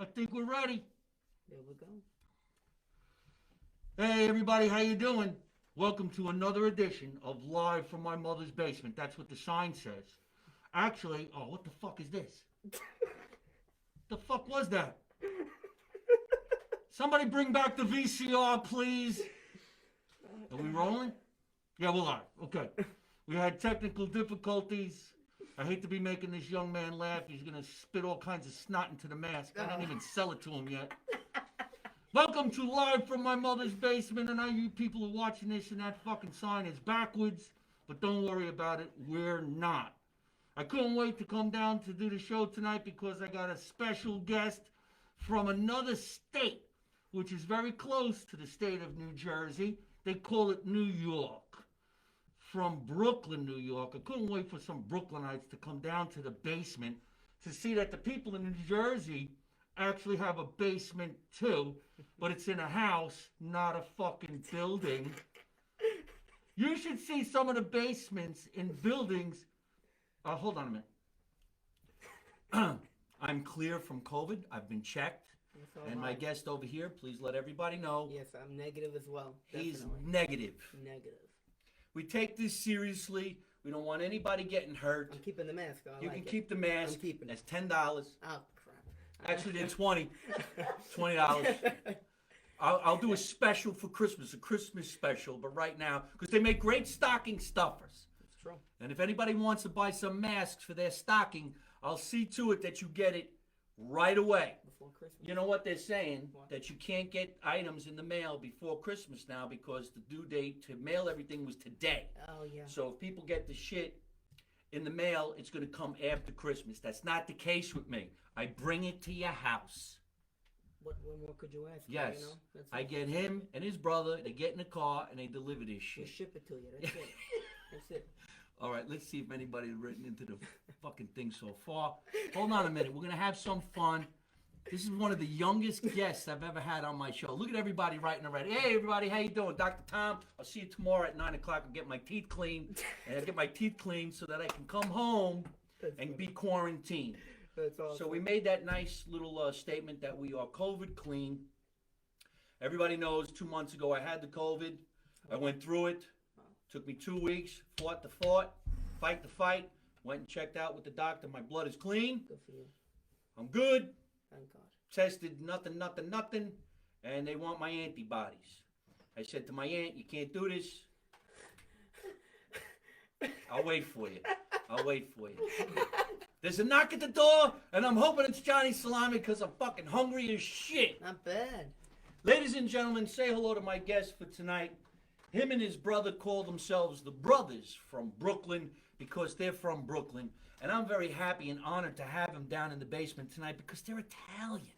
I think we're ready. There we go. Hey everybody, how you doing? Welcome to another edition of Live from My Mother's Basement. That's what the sign says. Actually, oh, what the fuck is this? The fuck was that? Somebody bring back the VCR, please. Are we rolling? Yeah, we're live. Okay. We had technical difficulties. I hate to be making this young man laugh. He's going to spit all kinds of snot into the mask. I didn't even sell it to him yet. Welcome to Live from My Mother's Basement. And I know you people are watching this and that fucking sign is backwards. But don't worry about it. We're not. I couldn't wait to come down to do the show tonight because I got a special guest from another state, which is very close to the state of New Jersey. They call it New York. From Brooklyn, New York. I couldn't wait for some Brooklynites to come down to the basement to see that the people in New Jersey actually have a basement too, but it's in a house, not a fucking building. You should see some of the basements in buildings. Hold on a minute. I'm clear from COVID. I've been checked. And my guest over here, please let everybody know. Yes, I'm negative as well. He's Definitely. negative. Negative. We take this seriously. We don't want anybody getting hurt. I'm keeping the mask on. You can keep the mask. I'm keeping it. That's $10. Oh, crap. Actually, they're $20. $20. I'll do a special for Christmas, a Christmas special, but right now, because they make great stocking stuffers. It's true. And if anybody wants to buy some masks for their stocking, I'll see to it that you get it right away. Before Christmas. You know what they're saying? What? That you can't get items in the mail before Christmas now because the due date to mail everything was today. Oh, yeah. So if people get the shit in the mail, it's going to come after Christmas. That's not the case with me. I bring it to your house. What more could you ask? Yes. You know? That's I it. get him and his brother, they get in the car and they deliver this We shit. ship it to you. That's it. That's it. All right, let's see if anybody's written into the fucking thing so far. Hold on a minute. We're going to have some fun. This is one of the youngest guests I've ever had on my show. Look at everybody writing already. Hey, everybody, how you doing? Dr. Tom, I'll see you tomorrow at 9 o'clock. I'll get my teeth cleaned. And I'll get my teeth cleaned so that I can come home and be quarantined. That's awesome. So we made that nice little statement that we are COVID clean. Everybody knows 2 months ago I had the COVID. I went through it. Took me 2 weeks. Fought the fight the fight. Went and checked out with the doctor. My blood is clean. Good for you. I'm good. Thank God. Tested nothing. And they want my antibodies. I said to my aunt, you can't do this. I'll wait for you. There's a knock at the door, and I'm hoping it's Johnny Salami because I'm fucking hungry as shit. Not bad. Ladies and gentlemen, say hello to my guest for tonight. Him and his brother call themselves the Brothers from Brooklyn because they're from Brooklyn. And I'm very happy and honored to have them down in the basement tonight because they're Italian.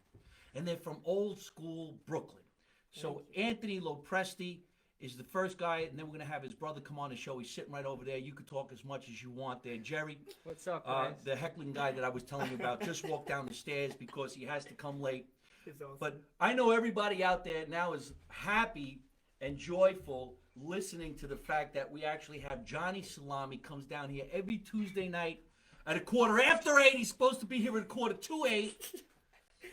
And they're from old school Brooklyn. So Anthony Lopresti is the first guy, and then we're going to have his brother come on the show. He's sitting right over there. You can talk as much as you want there. Jerry, what's up, guys? the heckling guy that I was telling you about, just walked down the stairs because he has to come late. It's awesome. But I know everybody out there now is happy and joyful listening to the fact that we actually have Johnny Salami comes down here every Tuesday night at 8:15. He's supposed to be here at 7:45.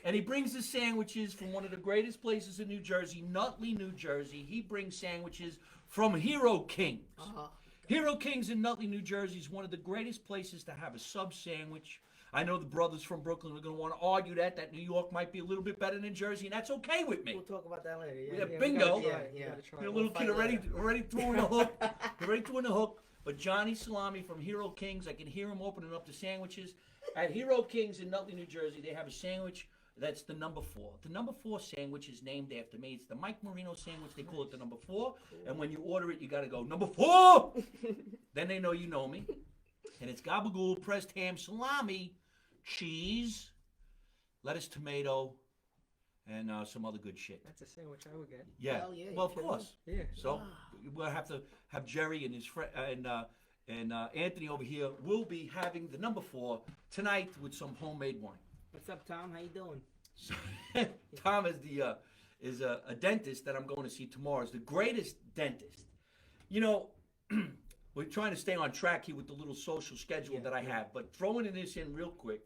And he brings the sandwiches from one of the greatest places in New Jersey, Nutley, New Jersey. He brings sandwiches from Hero Kings. Hero Kings in Nutley, New Jersey is one of the greatest places to have a sub sandwich. I know the brothers from Brooklyn are going to want to argue that New York might be a little bit better than Jersey, and that's okay with me. We'll talk about that later. Yeah, Yeah. bingo. Yeah. Your little kid already throwing the hook. Already throwing the hook. But Johnny Salami from Hero Kings, I can hear him opening up the sandwiches. At Hero Kings in Nutley, New Jersey, they have a sandwich that's the number 4. The number 4 sandwich is named after me. It's the Mike Marino sandwich. They call it the number 4. And when you order it, you got to go, number 4! Then they know you know me. And it's gabagool, pressed ham, salami, cheese, lettuce, tomato, and some other good shit. That's a sandwich I would get. Yeah. Hell yeah, Well, of you kidding course. Yeah. So we'll have to have Jerry and his friend and Anthony over here. We'll be having the number 4 tonight with some homemade wine. What's up, Tom? How you doing? So, Tom is a dentist that I'm going to see tomorrow. Is the greatest dentist. You know, we're trying to stay on track here with the little social schedule that I have. But throwing this in real quick,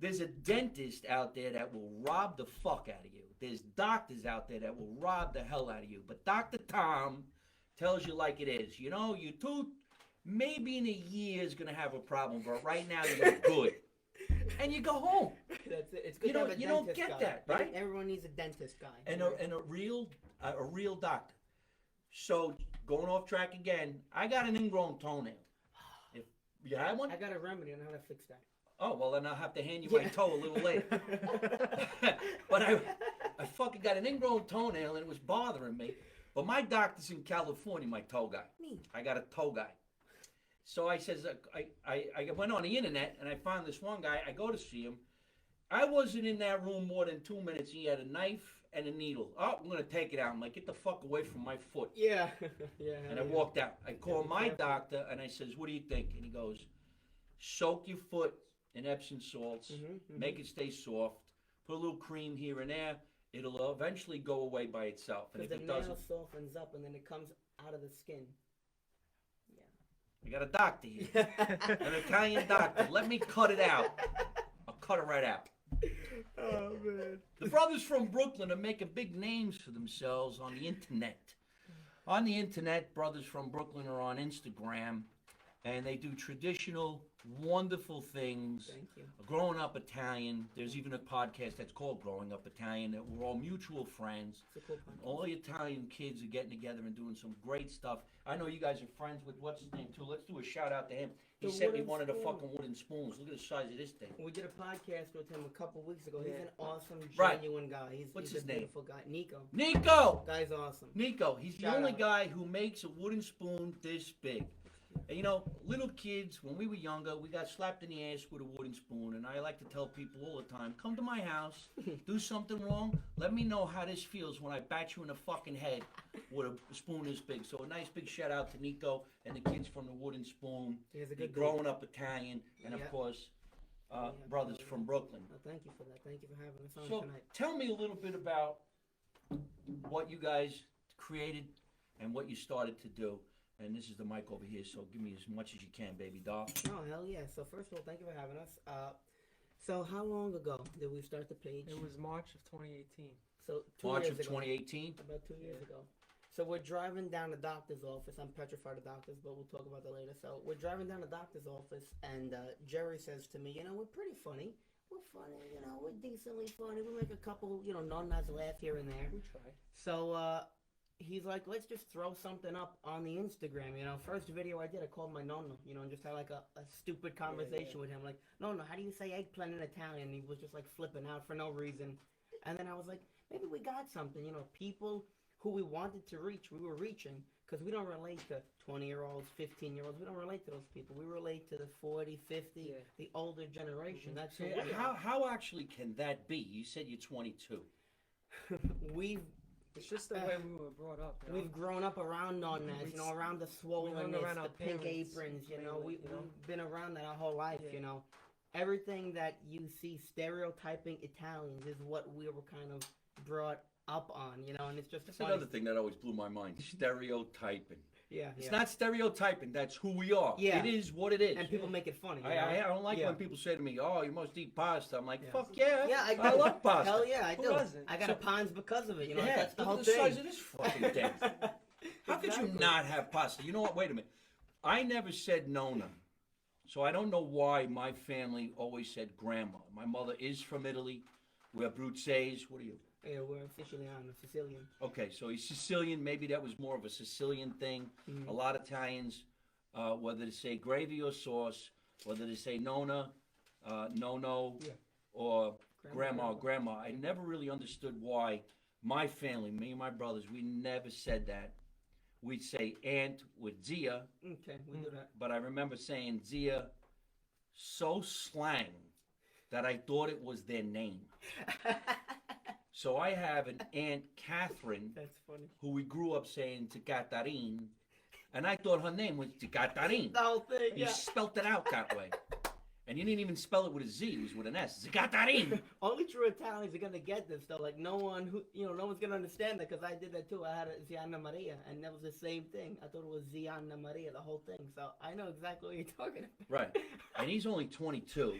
There's a dentist out there that will rob the fuck out of you. There's doctors out there that will rob the hell out of you. But Dr. Tom tells you like it is. You know, your tooth maybe in a year is going to have a problem, but right now you're good. And you go home. That's it. It's good You to don't- have a you don't dentist get guy. that, right? Everyone needs a dentist guy. And a real doctor. So going off track again, I got an ingrown toenail. If you had one, I got a remedy on how to fix that. oh well, then I'll have to hand you my toe a little later. But I fucking got an ingrown toenail and it was bothering me. But my doctor's in California, my toe guy. Me. I got a toe guy. So I says I went on the internet and I found this one guy. I go to see him. I wasn't in that room more than 2 minutes. He had a knife and a needle. Oh, I'm gonna take it out. I'm like, get the fuck away from my foot. Yeah. Yeah. And I walked out. I called my doctor and I says, what do you think? And he goes, soak your foot in Epsom salts, make it stay soft, put a little cream here and there. It'll eventually go away by itself. And Because if the it nail doesn't, softens up and then it comes out of the skin. I got a doctor here, an Italian doctor. Let me cut it out. I'll cut it right out. Oh man. The brothers from Brooklyn are making big names for themselves on the internet. On the internet, brothers from Brooklyn are on Instagram, and they do traditional, wonderful things. Thank you. Growing Up Italian. There's even a podcast that's called Growing Up Italian. That we're all mutual friends. It's a cool podcast. All the Italian kids are getting together and doing some great stuff. I know you guys are friends with what's his name too. Let's do a shout out to him. He The sent me wooden one of the spoon. fucking wooden spoons. Look at the size of this thing. We did a podcast with him a couple weeks ago. He's Yeah. an awesome, Right. genuine guy. What's he's his a name? beautiful guy. Nico. Nico! Guy's awesome. Nico, he's the Shout only out. guy who makes a wooden spoon this big. And you know, little kids, when we were younger, we got slapped in the ass with a wooden spoon. And I like to tell people all the time, come to my house, do something wrong, let me know how this feels when I bat you in the fucking head with a spoon this big. So a nice big shout out to Nico and the kids from the Wooden Spoon, He's a the good Growing Up Italian, and of Yeah. course, Yeah, brothers yeah. from Brooklyn. Well, thank you for that. Thank you for having us on So tonight. tell me a little bit about what you guys created and what you started to do. And this is the mic over here, so give me as much as you can, baby doll. Oh, hell yeah. So first of all, thank you for having us. So how long ago did we start the page? It was March of 2018. So 2 March years of ago. 2018. About 2 years ago. So we're driving down the doctor's office. I'm petrified of doctors, but we'll talk about that later. So we're driving down the doctor's office, and Jerry says to me, you know, we're pretty funny. We're funny, you know, we're decently funny. We make a couple, you know, non-nice laugh here and there. We tried. So he's like, let's just throw something up on the Instagram. You know, first video I did, I called my nonno, you know, and just had like a stupid conversation with him. Like, nonno, how do you say eggplant in Italian? And he was just like flipping out for no reason. And then I was like, maybe we got something, you know, people who we wanted to reach, we were reaching. Because we don't relate to 20-year-olds, 15-year-olds. We don't relate to those people. We relate to the 40, 50, Yeah. the older generation. That's who So we are. how actually can that be? You said you're 22. We've It's just the way we were brought up. You know? We've grown up around nonnas, you know, around the swollenness, around our the pink parents, aprons, you know. mainly, We've you know. been around that our whole life, Yeah. you know. Everything that you see stereotyping Italians is what we were kind of brought up on, you know, and it's just That's funny. another thing that always blew my mind. Stereotyping. Yeah, It's yeah. not stereotyping. That's who we are. Yeah. It is what it is. And people make it funny. You know? I don't like Yeah. when people say to me, "Oh, you must eat pasta." I'm like, Yeah. "Fuck yeah, Yeah, I do. I love pasta." Hell yeah, I Who do. doesn't? I got So- a Pons because of it, you know. Yeah, That's the look whole at the thing. size of this fucking thing. How could you Exactly. not have pasta? You know what? Wait a minute. I never said nonna, so I don't know why my family always said grandma. My mother is from Italy. We're Bruzzese. What are you? Yeah, we're Sicilian. Okay, so he's Sicilian. Maybe that was more of a Sicilian thing. Mhm. A lot of Italians, whether to say gravy or sauce, whether to say nonna, no, Yeah. or Grandma. grandma. I never really understood why my family, me and my brothers, we never said that. We'd say aunt with Zia, Okay, we do that. but I remember saying Zia so slang that I thought it was their name. So I have an Aunt Catherine That's funny. who we grew up saying Ticatarin, and I thought her name was Ticatarin. The whole thing, You yeah. spelt it out that way. And you didn't even spell it with a Z, it was with an S. Ticatarin! Only true Italians are gonna get this though. Like no one's gonna understand that because I did that too. I had a Zianna Maria, and that was the same thing. I thought it was Zianna Maria, the whole thing. So I know exactly what you're talking about. Right. And he's only 22.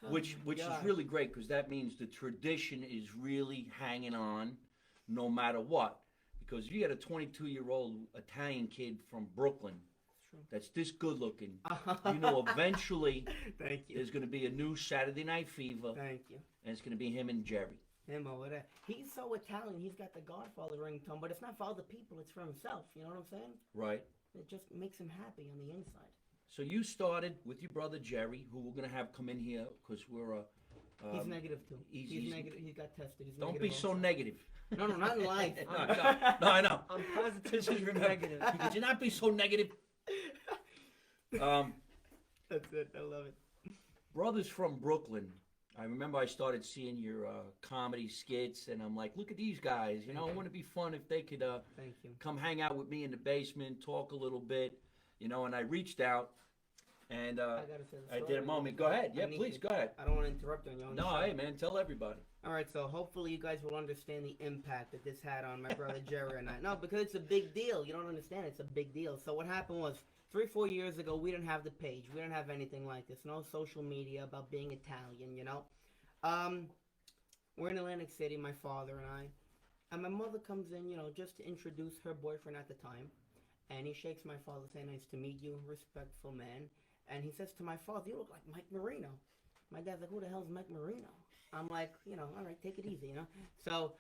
which is God. really great because that means the tradition is really hanging on, no matter what. Because if you get a 22-year-old Italian kid from Brooklyn that's this good looking, you know, eventually Thank you. there's going to be a new Saturday Night Fever, Thank you. and it's going to be him and Jerry. Him over there. He's so Italian. He's got the Godfather ringtone, but it's not for other people. It's for himself. You know what I'm saying? Right. It just makes him happy on the inside. So you started with your brother Jerry, who we're going to have come in here because we're He's negative too. he's- negative. He got tested. He's don't negative be so also. negative. No, not in life. No, I know. I'm positively you're negative. Could you not be so negative? That's it. I love it. Brothers from Brooklyn. I remember I started seeing your comedy skits, and I'm like, look at these guys. You know, wouldn't it be fun if they could Thank you. come hang out with me in the basement, talk a little bit, you know? And I reached out, and I gotta say the I story. did a moment. Go ahead. Yeah, I need please, to. go ahead. I don't want to interrupt you on your own No, show. hey, man, tell everybody. All right, so hopefully you guys will understand the impact that this had on my brother Jerry and I. No, because it's a big deal. You don't understand. It's a big deal. So what happened was 3-4 years ago, we didn't have the page. We didn't have anything like this. No social media about being Italian, you know. We're in Atlantic City, my father and I. And my mother comes in, you know, just to introduce her boyfriend at the time. And he shakes my father, saying, nice to meet you, respectful man. And he says to my father, you look like Mike Marino. My dad's like, who the hell's Mike Marino? I'm like, you know, all right, take it easy, you know. So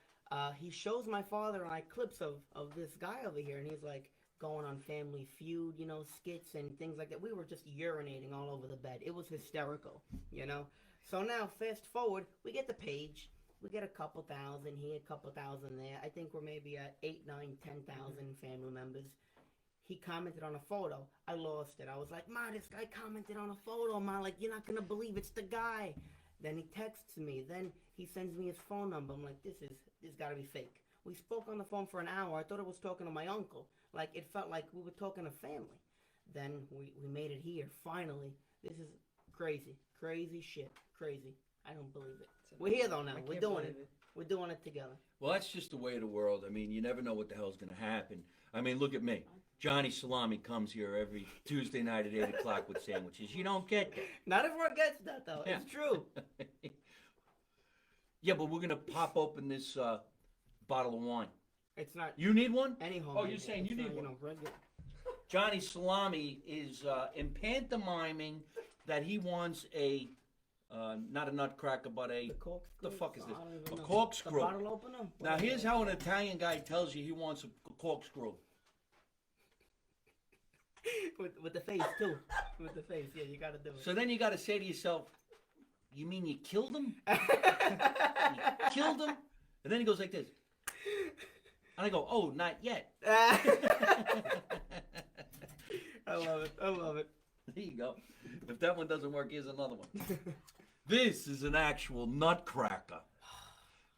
he shows my father and I clips of this guy over here. And he's like going on Family Feud, you know, skits and things like that. We were just urinating all over the bed. It was hysterical, you know. So now, fast forward, we get the page. We get a couple thousand here, a couple thousand there. I think we're maybe at 8, 9, 10,000 family members. He commented on a photo. I lost it. I was like, Ma, this guy commented on a photo, Ma. Like, you're not going to believe it's the guy. Then he texts me. Then he sends me his phone number. I'm like, this got to be fake. We spoke on the phone for an hour. I thought I was talking to my uncle. Like, it felt like we were talking to family. Then we made it here, finally. This is crazy. Crazy shit. Crazy. I don't believe it. We're here, though, now. We're doing it. We're doing it together. Well, that's just the way of the world. I mean, you never know what the hell's going to happen. I mean, look at me. Johnny Salami comes here every Tuesday night at 8 o'clock with sandwiches. You don't get that. Not everyone gets that, though. Yeah. It's true. Yeah, but we're going to pop open this bottle of wine. It's not You need one? any home. Oh, you're saying you need one. You know, regular. Johnny Salami is in pantomiming that he wants a, not a nutcracker, but a, Corkscrew? the fuck is this? I don't even A know. corkscrew. The bottle opener? Now, here's how an Italian guy tells you he wants a corkscrew. with the face, too. With the face, yeah, you gotta do it. So then you got to say to yourself, you mean you killed him? You killed him? And then he goes like this. And I go, oh, not yet. I love it. I love it. There you go. If that one doesn't work, here's another one. This is an actual nutcracker.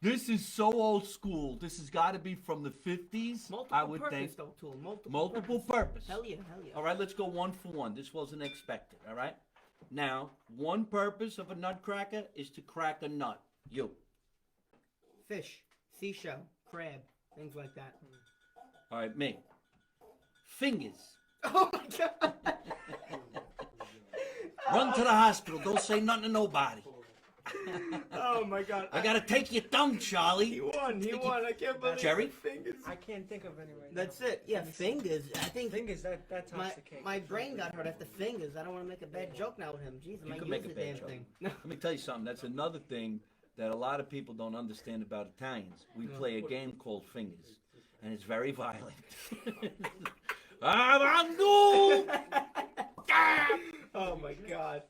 This is so old school. This has got to be from the 50s, Multiple I would purpose, think. though, too. Multiple purpose. Hell yeah, hell yeah. All right, let's go one for one. This wasn't expected, all right? Now, one purpose of a nutcracker is to crack a nut. You. Fish, seashell, crab, things like that. All right, me. Fingers. Oh my god! Run to the hospital. Don't say nothing to nobody. Oh my god! I gotta take your tongue, Charlie. He won. He won. I can't believe Jerry? it. Fingers. I can't think of any right That's now. it. Yeah, fingers. I think Fingers, that tops my the cake. my brain got hurt after fingers. I don't want to make a bad joke now with him. Jeez, I You might can use make a the bad damn joke. thing. Let me tell you something. That's another thing that a lot of people don't understand about Italians. We play a game called Fingers, and it's very violent. Avangu! Oh my god.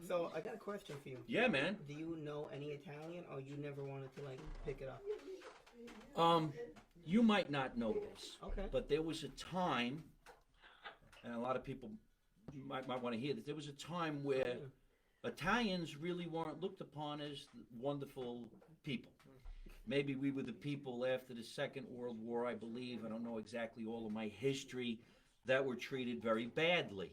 So I got a question for you. Yeah, man. Do you know any Italian, or you never wanted to like pick it up? You might not know this, Okay. but there was a time, and a lot of people might want to hear this. There was a time where Italians really weren't looked upon as wonderful people. Maybe we were the people after the Second World War, I believe. I don't know exactly all of my history, that were treated very badly.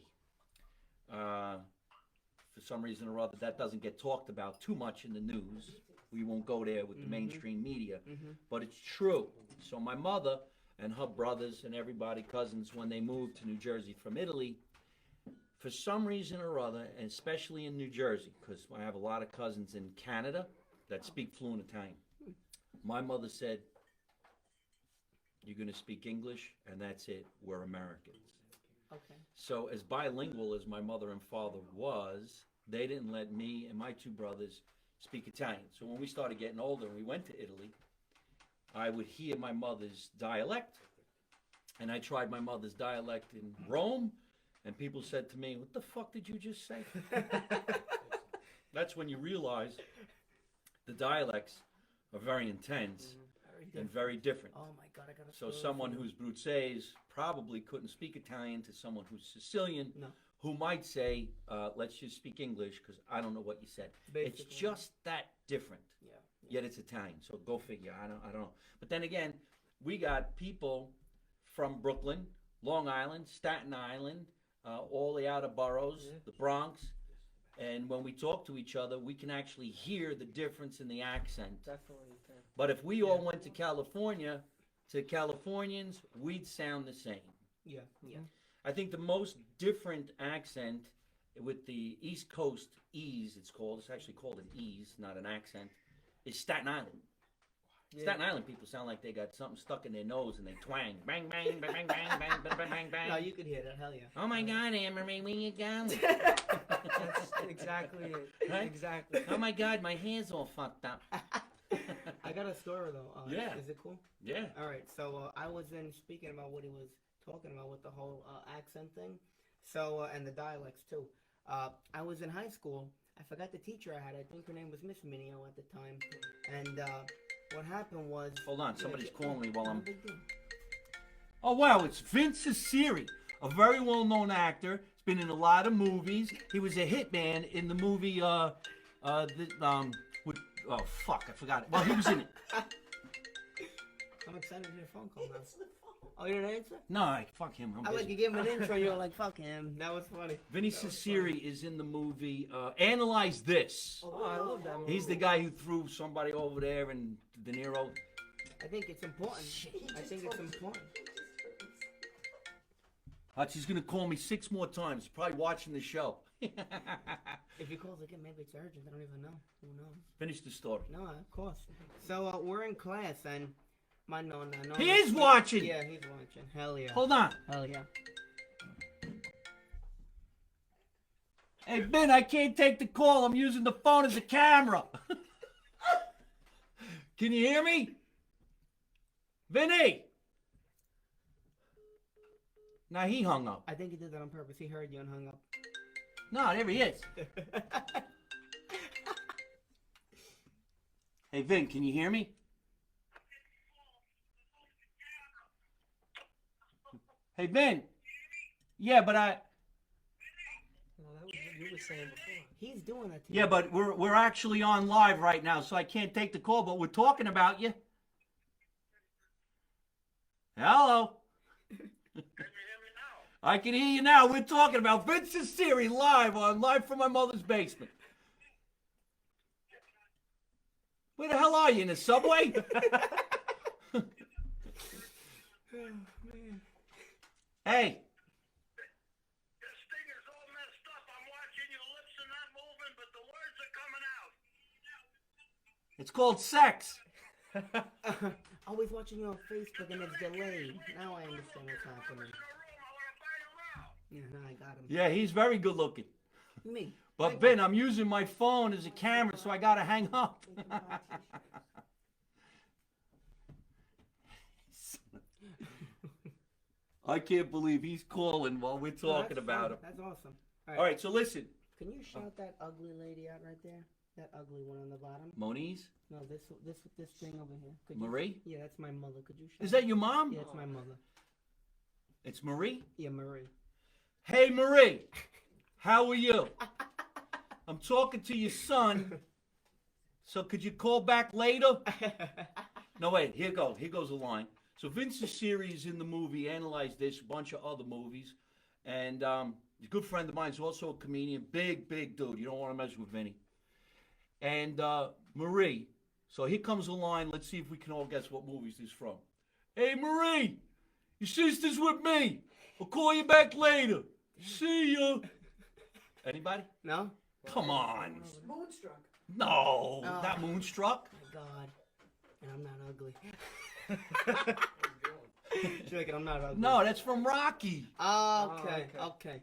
For some reason or other, that doesn't get talked about too much in the news. We won't go there with the mainstream media, but it's true. So my mother and her brothers and everybody, cousins, when they moved to New Jersey from Italy, for some reason or other, and especially in New Jersey, because I have a lot of cousins in Canada that speak fluent Italian. My mother said, "You're going to speak English, and that's it. We're Americans." Okay. So, as bilingual as my mother and father was, they didn't let me and my two brothers speak Italian. So, when we started getting older and we went to Italy, I would hear my mother's dialect, and I tried my mother's dialect in Rome, and people said to me, "What the fuck did you just say?" That's when you realize the dialects are very intense and very different. Oh my God, I got a So story someone for you. who's Bruzzese probably couldn't speak Italian to someone who's Sicilian, No. who might say, "Let's just speak English because I don't know what you said." It's Basically. just that different. Yeah. Yet it's Italian, so go figure. I don't know. But then again, we got people from Brooklyn, Long Island, Staten Island, all the outer boroughs, the Bronx, and when we talk to each other, we can actually hear the difference in the accent. Definitely. Yeah. But if we all went to California, to Californians, we'd sound the same. Yeah. Yeah. I think the most different accent with the East Coast ease, it's called. It's actually called an ease, not an accent. Is Staten Island. Yeah. Staten Island people sound like they got something stuck in their nose and they twang, bang, bang, bang, bang, bang, bang, bang, bang, bang. No, you could hear that. Hell yeah. Oh my God, Anne-Marie, where you going? That's exactly it. Right? Exactly. Oh my God, my hair's all fucked up. I got a story though. Yeah. Is it cool? Yeah. All right. So I was in speaking about what he was talking about with the whole accent thing. So and the dialects too. I was in high school. I forgot the teacher I had. I think her name was Miss Minio at the time. And what happened was. Hold on, somebody's calling me while No I'm. big deal. Oh wow, it's Vince Siri, a very well-known actor. He's been in a lot of movies. He was a hitman in the movie with, oh fuck, I forgot it. Well, he was in it. I'm excited to hear a phone call now. Oh, you didn't answer? No, fuck him. I'm I like busy. you gave him an intro. You were like, "Fuck him." That was funny. Vinny Siri is in the movie Analyze This. Oh, I love that movie. He's the guy who threw somebody over there and De Niro. I think it's important. I think it's important. He's gonna call me 6 more times. He's probably watching the show. If he calls again, maybe it's urgent. I don't even know. Who knows? Finish the story. No, of course. So we're in class and my nonna. He is watching. Yeah, he's watching. Hell yeah. Hold on. Hell yeah. Hey, Ben, I can't take the call. I'm using the phone as a camera. Can you hear me? Vinny! Now he hung up. I think he did that on purpose. He heard you and hung up. No, there he is. Hey, Vin, can you hear me? Hey, Vin. Yeah, but I... No, that was what you were saying before. He's doing that to Yeah, you. but we're actually on live right now, so I can't take the call, but we're talking about you. Hello. I can hear you now. We're talking about Vince Siri live from my mother's basement. Where the hell are you, in the subway? Oh, man. Hey. This thing is all messed up. I'm watching your lips are not moving, but the words are coming out. It's called sex. Always watching you on Facebook and it's delayed. Now I understand what's happening. In a room, I want to buy you out. Yeah, now I got him. Yeah, he's very good looking. Me. But Ben, I'm using my phone as a camera, so I gotta hang up. I can't believe he's calling while we're No, talking that's about him. fine. That's awesome. All right, so listen. Can you shout that ugly lady out right there? That ugly one on the bottom? Moniz? No, this thing over here. Could Marie? You, yeah, that's my mother. Could you shout? Is that your mom? Yeah, it's my mother. It's Marie? Yeah, Marie. Hey, Marie. How are you? I'm talking to your son. So could you call back later? No, wait. Here goes the line. So Vince Siri is in the movie Analyze This, a bunch of other movies. And a good friend of mine is also a comedian. Big dude. You don't want to mess with Vinny. And Marie. So here comes the line. Let's see if we can all guess what movies this is from. Hey, Marie. Your sister's with me. I'll call you back later. See ya. Anybody? No? Come on. Moonstruck. No, Oh. not Moonstruck. My God. And I'm not ugly. She's like, I'm not ugly. No, that's from Rocky. Oh, okay, Oh, okay.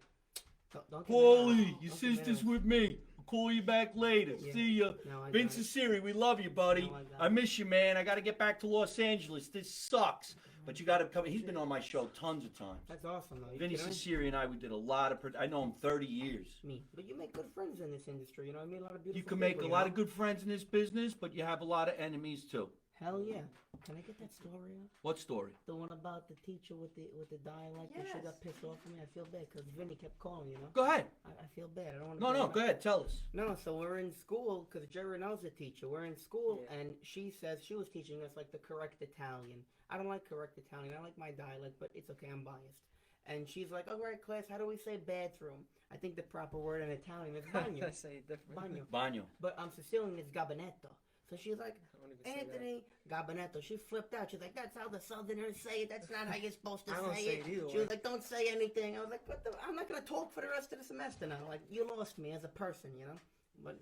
Don't get mad. Paulie, your Don't get sister's mad. with me. I'll call you back later. Yeah. See ya. No, I Vince got it. Asiri, we love you, buddy. No, I got I it. miss you, man. I got to get back to Los Angeles. This sucks. But you got to come. He's been on my show tons of times. That's awesome, though. You Vinny kidding me? Asiri and I, we did a lot of. I know him 30 years. Me. But you make good friends in this industry, you know what I mean? A lot of beautiful You can make people, a you lot know? of good friends in this business, but you have a lot of enemies too. Hell yeah. Can I get that story out? What story? The one about the teacher with the dialect and she got Yes. pissed off at me. I feel bad because Vinny kept calling, you know? Go ahead. I feel bad. I don't want to. No, go ahead. Tell us. No, so we're in school because Jerry knows the teacher. We're in school Yeah. and she says she was teaching us like the correct Italian. I don't like correct Italian. I like my dialect, but it's okay. I'm biased. And she's like, "All right, class, how do we say bathroom?" I think the proper word in Italian is bagno. I say it different. Bagno. Bagno. But Sicilian is gabinetto. So she's like, I don't even say that. Anthony Gabinetto. She flipped out. She's like, "That's how the Southerners say it. That's not how you're supposed to I don't say say it." it either She way. was like, "Don't say anything." I was like, "What the? I'm not gonna talk for the rest of the semester now. Like, you lost me as a person, you know." But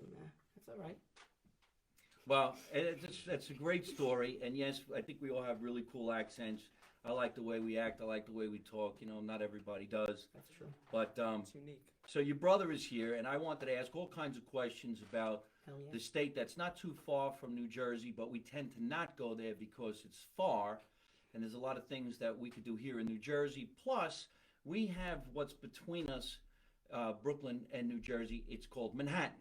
that's all right. Well, that's a great story, and yes, I think we all have really cool accents. I like the way we act. I like the way we talk. You know, not everybody does. That's true. But It's unique. so your brother is here, and I wanted to ask all kinds of questions about Hell yeah. the state that's not too far from New Jersey, but we tend to not go there because it's far, and there's a lot of things that we could do here in New Jersey. Plus, we have what's between us, Brooklyn and New Jersey. It's called Manhattan.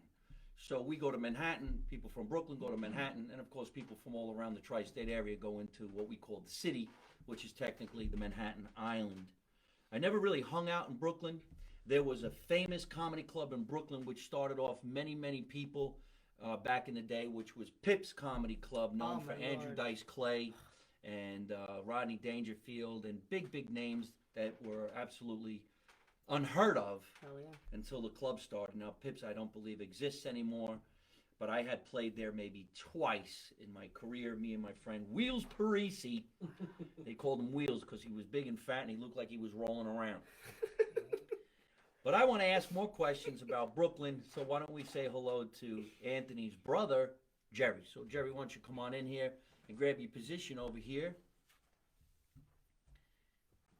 So we go to Manhattan, people from Brooklyn go to Manhattan, and of course people from all around the tri-state area go into what we call the city, which is technically the Manhattan Island. I never really hung out in Brooklyn. There was a famous comedy club in Brooklyn which started off many, many people back in the day, which was Pip's Comedy Club, known Oh, for my Andrew Lord. Dice Clay and Rodney Dangerfield, and big, big names that were absolutely unheard of Hell yeah. until the club started. Now, Pips, I don't believe exists anymore, but I had played there maybe twice in my career. Me and my friend Wheels Parisi. They called him Wheels because he was big and fat and he looked like he was rolling around. But I want to ask more questions about Brooklyn, so why don't we say hello to Anthony's brother, Jerry. So, Jerry, why don't you come on in here and grab your position over here.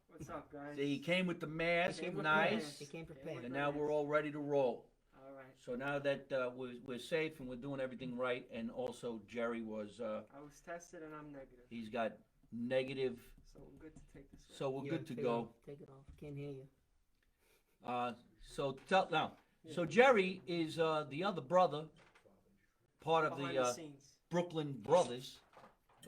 What's up, guys? See, he came with the mask, Came nice. prepared. He came prepared. And now we're all ready to roll. All right. So now that we're safe and we're doing everything right, and also Jerry was, I was tested and I'm negative, he's got negative, so we're good to take this. so we're Yeah, good to take it go. off. Take it off. Can't hear you. So tell now. So Jerry is the other brother, part of behind the the scenes. Brooklyn Brothers.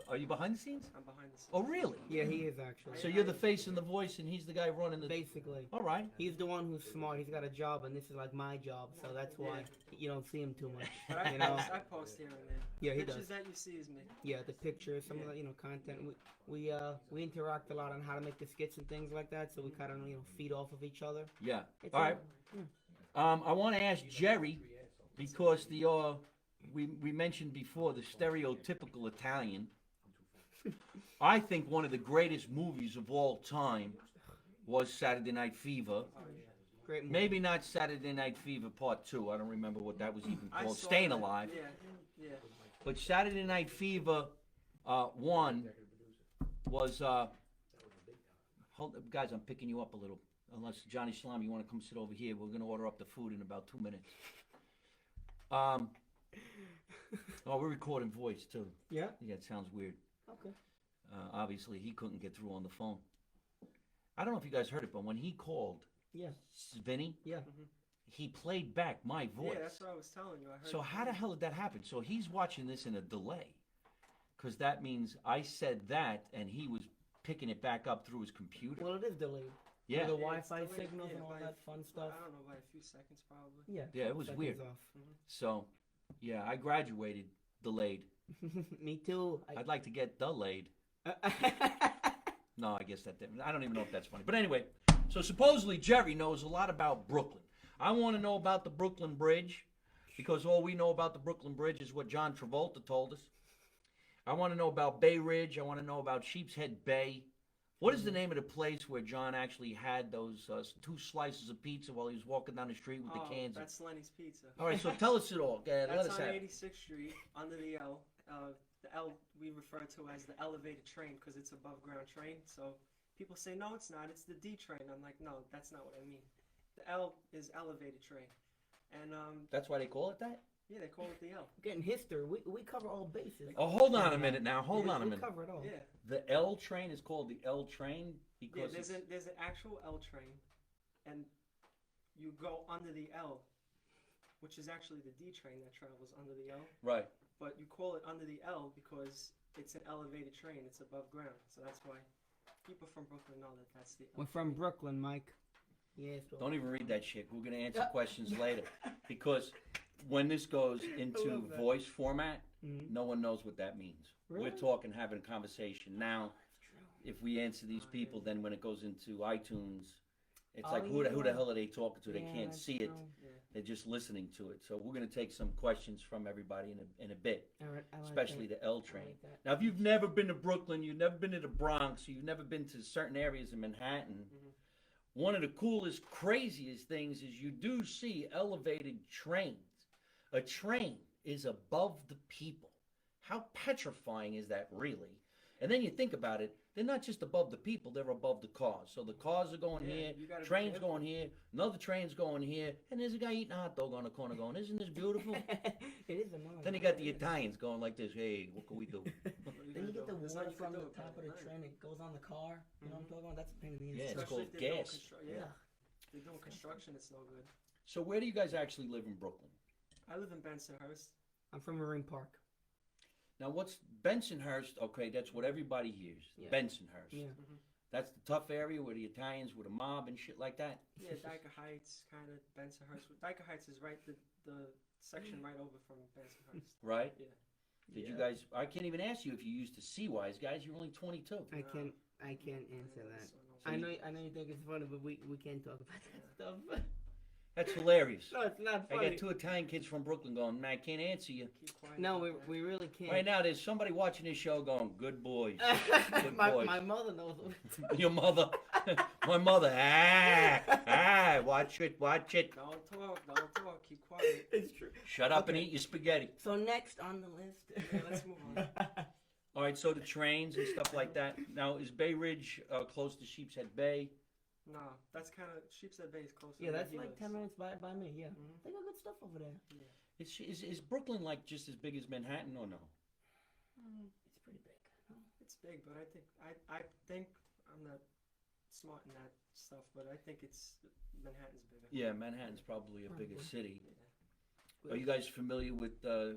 Are you behind the scenes? I'm behind the scenes. Oh, really? Yeah, he is actually. So you're the face and the voice, and he's the guy running the. Basically. All right. He's the one who's smart. He's got a job, and this is like my job, so that's why you don't see him too much. But I You know? post, I post here and there. Yeah, he Pictures does. that you see is me. Yeah, the pictures, some of the content. We interact a lot on how to make the skits and things like that, so we kind of feed off of each other. Yeah. It's All right. I want to ask Jerry because the we mentioned before the stereotypical Italian. I think one of the greatest movies of all time was Saturday Night Fever. Oh yeah. Great movie. Maybe not Saturday Night Fever Part 2. I don't remember what that was even I called. saw Staying that. Alive. Yeah, yeah. But Saturday Night Fever 1 was. Hold up, guys, I'm picking you up a little. Unless Johnny Shalom, you want to come sit over here. We're going to order up the food in about 2 minutes. Oh, we're recording voice too. Yeah. Yeah, it sounds weird. Okay. Obviously, he couldn't get through on the phone. I don't know if you guys heard it, but when he called Yeah. Vinny, Yeah. he played back my voice. Yeah, that's what I was telling you. I heard So it. how the hell did that happen? So he's watching this in a delay, because that means I said that, and he was picking it back up through his computer. Well, it is delayed. Yeah, The Yeah, it's Wi-Fi delayed, signals yeah, and all by- that fun stuff. I don't know, by a few seconds probably. Yeah. Yeah, it was seconds weird. Off. So, yeah, I graduated delayed. Me too. I'd like to get delayed. No, I guess that didn't. I don't even know if that's funny. But anyway, so supposedly Jerry knows a lot about Brooklyn. I want to know about the Brooklyn Bridge, because all we know about the Brooklyn Bridge is what John Travolta told us. I want to know about Bay Ridge. I want to know about Sheep's Head Bay. What is the name of the place where John actually had those 2 slices of pizza while he was walking down the street with the cans? That's Lenny's Pizza. All right, so tell us it all. Let That's us on have it. 86th Street, under the L. The L we refer to as the elevated train because it's above ground train. So people say, no, it's not. It's the D train. I'm like, no, that's not what I mean. The L is elevated train. And That's why they call it that? yeah, they call it the L. Getting history. We cover all bases. Oh, hold on a minute now. Hold on a We minute. cover it all. Yeah. The L train is called the L train Yeah, because there's an actual L train, and you go under the L, which is actually the D train that travels under the L. right. But you call it under the L because it's an elevated train. It's above ground, so that's why people from Brooklyn know that that's the L. We're from Brooklyn, Mike. Yes. Don't even read that shit. We're gonna answer questions later because when this goes into love that. voice format, Mhm. no one knows what that means. Really? We're talking, having a conversation now. If we answer these people, then when it goes into iTunes, it's Oh, like who the yeah. hell are they talking to? They Yeah, can't that's see it. true. They're just listening to it. So we're gonna take some questions from everybody in a bit, I like especially that. the L I train. like that. Now, if you've never been to Brooklyn, you've never been to the Bronx, you've never been to certain areas in Manhattan, one of the coolest, craziest things is you do see elevated trains. A train is above the people. How petrifying is that, really? And then you think about it, they're not just above the people, they're above the cars. So the cars are going Yeah, here, you gotta be train's careful. going here, another train's going here, and there's a guy eating a hot dog on the corner going, isn't this beautiful? It is annoying. Then you got the Italians going like this, hey, what can we do? Then you get the There's water nothing you from can the do top about of the it. train. It goes on the car. You know what I'm talking about? That's a pain in the Yeah, ass. it's Especially called if they're doing gas. yeah, Ugh. they're doing construction. It's no good. So where do you guys actually live in Brooklyn? I live in Bensonhurst. I'm from Marine Park. Now, what's Bensonhurst? Okay, that's what everybody hears. Yeah. Bensonhurst. Yeah. That's the tough area where the Italians with a mob and shit like that. Yeah, Dyker Heights, kind of Bensonhurst. Dyker Heights is right the section right over from Bensonhurst. Right? Yeah. Did you Yeah. guys? I can't even ask you if you used to see wise guys. You're only 22. I can't answer that. So I know you think it's funny, but we can't talk about that stuff. That's hilarious. No, it's not I funny. got 2 Italian kids from Brooklyn going, man, I can't answer you. keep quiet. No, keep we, quiet. we really can't. Right now, there's somebody watching this show going, good boys. Good my, boys. my mother knows. Your mother. My mother. Watch it, watch it. Don't talk. Keep quiet. It's true. Shut up and Okay. eat your spaghetti. So next on the list. Yeah, let's move on. All right, so the trains and stuff like that. Now, is Bay Ridge close to Sheepshead Bay? No, that's kind of Sheepshead Bay is closer. Yeah, to that's where he like lives. 10 minutes by me. Yeah, Mhm. they got good stuff over there. Is Brooklyn like just as big as Manhattan or no? It's pretty big. No? It's big, but I think I'm not smart in that stuff, but I think it's Manhattan's bigger. Yeah, Manhattan's probably a bigger Probably. city. Yeah. Are you guys familiar with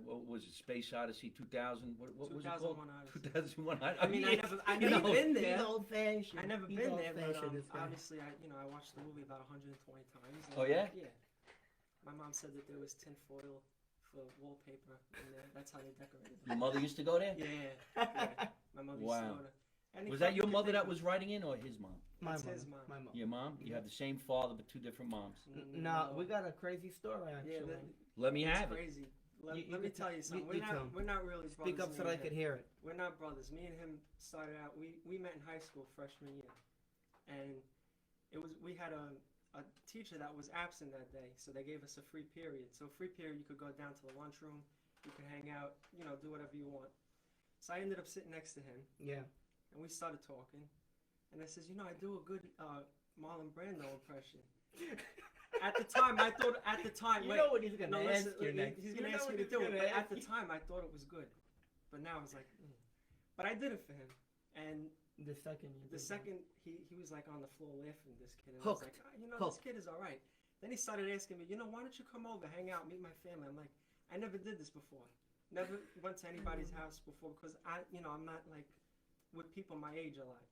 what was it, Space Odyssey 2000? What was it called? 2001 Odyssey. 2001. I mean, I You never know, been He's there. old fashioned. I never He's been there, but old-fashioned, this guy. obviously, I watched the movie about 120 times. and, Oh, yeah? Yeah. My mom said that there was tinfoil for wallpaper in there. That's how they decorated Your it. mother used to go there? Yeah. My mother used Wow. to go to. any Was that club your you could mother think that of. was writing in or his mom? My That's mom. his mom. My mom. Your mom? You have the same father but 2 different moms. No, we got a crazy story actually. Yeah, Let me it's have it. crazy. Let You me could tell t- you something. you tell 'em. We're not really Speak brothers. up so me I and could him. hear it. We're not brothers. Me and him started out. We met in high school freshman year, and we had a teacher that was absent that day, so they gave us a free period. So free period, you could go down to the lunchroom, you could hang out, do whatever you want. So I ended up sitting next to him, Yeah. and we started talking. And I says, I do a good Marlon Brando impression. At the time, I thought. At the time, You wait, know what he's gonna no, ask listen, you next. he's You gonna know ask what me to he's do it. gonna But at ask the you. time, I thought it was good. But now I was like, But I did it for him. And The second you the did second he was like on the floor laughing, this kid, and I was Hooked. like, this Hooked. kid is all right. Then he started asking me, why don't you come over, hang out, meet my family? I'm like, I never did this before. Never went to anybody's house before because I'm not like with people my age a lot.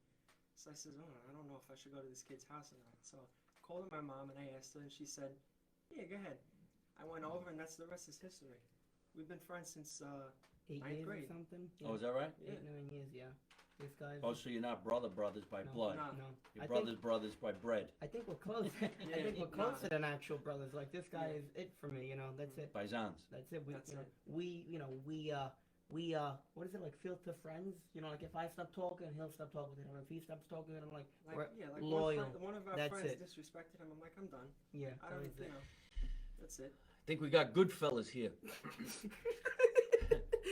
So I said, I don't know if I should go to this kid's house or not. So I called my mom and I asked her, and she said, yeah, go ahead. I went over, and that's the rest is history. We've been friends since 8 ninth years grade. or something. Oh, is that right? Yeah. 8, 9 years. Yeah. This guy's. Oh, so you're not brothers by No. blood. No. No. You're I brothers by bread. think we're close. I Yeah, think we're nah. closer than actual brothers. Like this guy Yeah. is it for me. That's it. By Zans. That's it. We, That's you know, it. we, we what is it, like, filter friends? You know, like if I stop talking, he'll stop talking with him. If he stops talking, I'm like, we're Like loyal. one of our That's friends it. disrespected him. I'm like, I'm done. Yeah, I that don't, was you it. know, that's it. I think we got good fellas here.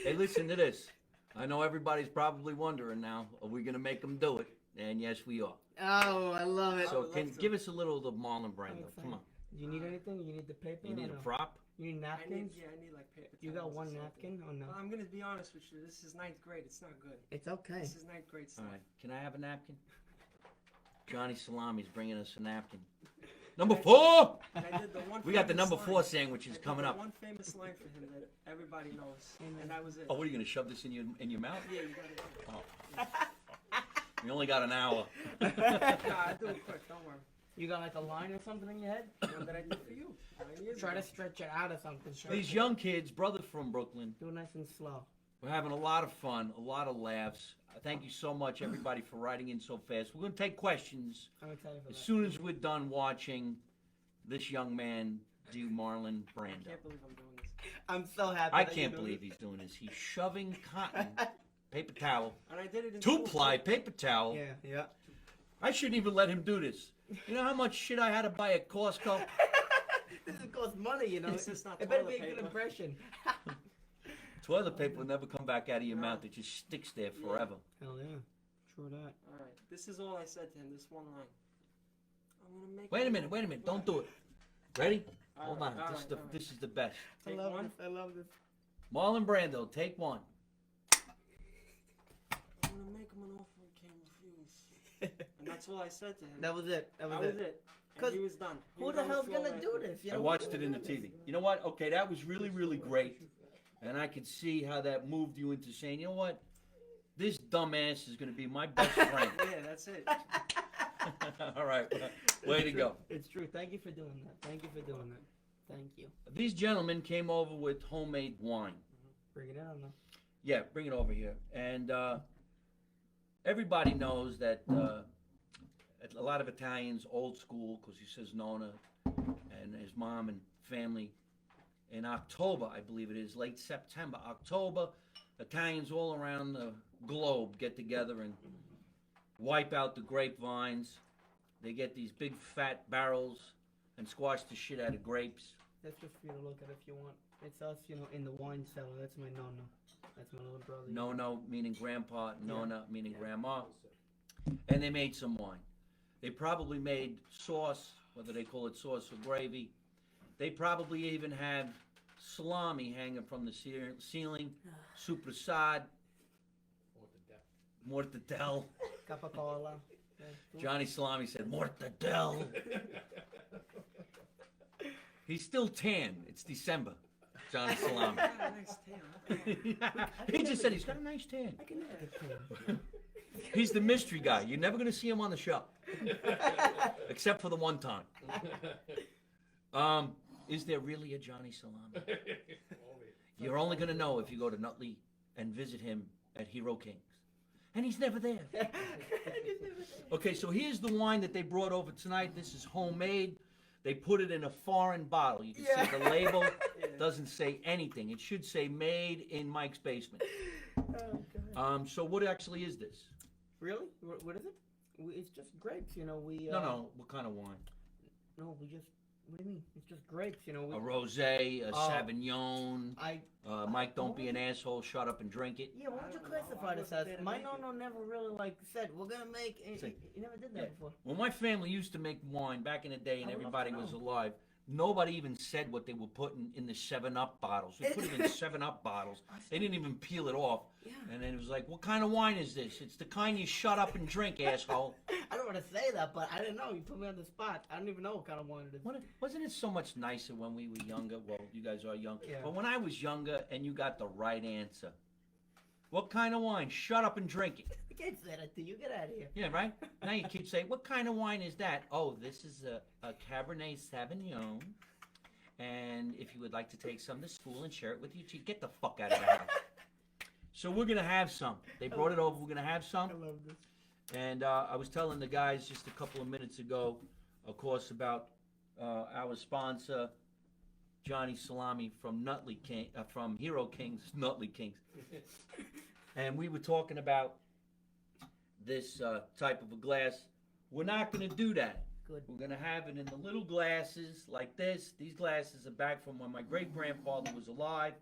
Hey, listen to this. I know everybody's probably wondering now, are we going to make them do it? And yes, we are. Oh, I love it. So would can love to. give us a little of the Marlon I'm Brando. excited. Come on. Do you need anything? You need the paper? You need or a no? prop? You need napkins? I need like paper. You got towels or one something. napkin or no? Well, I'm gonna be honest with you. This is ninth grade. It's not good. It's okay. This is ninth grade All stuff. right. Can I have a napkin? Johnny Salami's bringing us a napkin. Number 4! And I did the one. We got the famous number 4 line. sandwiches I did coming the up. One famous line for him that everybody knows, and that was it. Oh, what are you going to shove this in your mouth? Yeah, you got it. Oh. We only got an hour. Nah, I do it quick. Don't worry. You got like a line or something in your head? One that I did for you. 9 years Try ago. to stretch it out or something. These young kids, brother from Brooklyn, Do it nice and slow. we're having a lot of fun, a lot of laughs. Thank you so much, everybody, for writing in so fast. We're going to take questions I'm excited for as that. soon as we're done watching this young man do Marlon I Brando. can't believe I'm doing this. I'm so happy. I that you can't do believe it. he's doing this. He's shoving cotton, paper towel, And I did it in 2-ply paper towel. Yeah, yeah. I shouldn't even let him do this. You know how much shit I had to buy at Costco? This costs money, you know. It's just not It better be toilet a good paper. impression. Toilet paper will never come back out of your mouth. It just sticks there forever. Hell yeah. True that. All right. This is all I said to him. This one line. I'm gonna make. Wait a minute. Don't do it. Ready? All Hold right, on. all This, right, is the, all right. this is the best. I Take love one. this. I love this. Marlon Brando, take 1. I'm gonna make him an offer he can't refuse. And that's all I said to him. That was it. That was That was it. it. 'Cause And he was done. He Who was the on hell's floor gonna do laughing. this? You I know, watched who it in the would do TV. this? You know what? Okay, that was really, really great. And I could see how that moved you into saying, you know what? This dumbass is going to be my best friend. Yeah, that's it. All right. Way to go. It's true. Thank you for doing that. Thank you for doing that. Thank you. These gentlemen came over with homemade wine. Bring it in. No. Yeah, bring it over here. And everybody knows that a lot of Italians, old school, because he says Nonna and his mom and family, in October, I believe it is, late September, October, Italians all around the globe get together and wipe out the grapevines. They get these big fat barrels and squash the shit out of grapes. That's just for you to look at if you want. It's us, you know, in the wine cellar. That's my nonna. That's my little brother. Nono meaning grandpa, Nonna meaning grandma. And they made some wine. They probably made sauce, whether they call it sauce or gravy. They probably even had salami hanging from the ceiling, sopressade, mortadella. Capicola. Yeah. Johnny Salami said, mortadella. He's still tan. It's December. Johnny Salami. Got a nice tail. He just said he's got a nice tan. I can never get tan. He's the mystery guy. You're never going to see him on the show. Except for the one time. Is there really a Johnny Salami? You're only going to know if you go to Nutley and visit him at Hero Kings. And he's never there. Okay, so here's the wine that they brought over tonight. This is homemade. They put it in a foreign bottle. You can see the label doesn't say anything. It should say made in Mike's basement. Oh, God. So what actually is this? Really? What is it? It's just grapes, you know. We No. What kind of wine? No, we just. What do you mean? It's just grapes, you know. A rosé, a Oh. Sauvignon. I. Mike, don't be an asshole. Shut up and drink it. Yeah, what would you I don't know. classify I this wasn't as? there to My make it. nonna never really like said we're gonna make. Say- You never did that Yeah. before. When my family used to make wine back in the day and I would love everybody to was know. alive, nobody even said what they were putting in the 7-Up bottles. They put it in 7-Up bottles. They didn't even peel it off. Yeah. And then it was like, what kind of wine is this? It's the kind you shut up and drink, asshole. I don't want to say that, but I didn't know. You put me on the spot. I don't even know what kind of wine it is. Wasn't it so much nicer when we were younger? Well, you guys are young. Yeah. But when I was younger and you got the right answer. What kind of wine? Shut up and drink it. I can't say that to you. Get out of here. Yeah, right? Now you keep saying, what kind of wine is that? Oh, this is a Cabernet Sauvignon. And if you would like to take some to school and share it with you, get the fuck out of the house. So we're going to have some. They brought it over. We're going to have some. I love this. And I was telling the guys just a couple of minutes ago, of course, about our sponsor, Johnny Salami from from Hero Kings, Nutley Kings, and we were talking about this type of a glass. We're not going to do that. Good. We're going to have it in the little glasses like this. These glasses are back from when my great-grandfather was alive.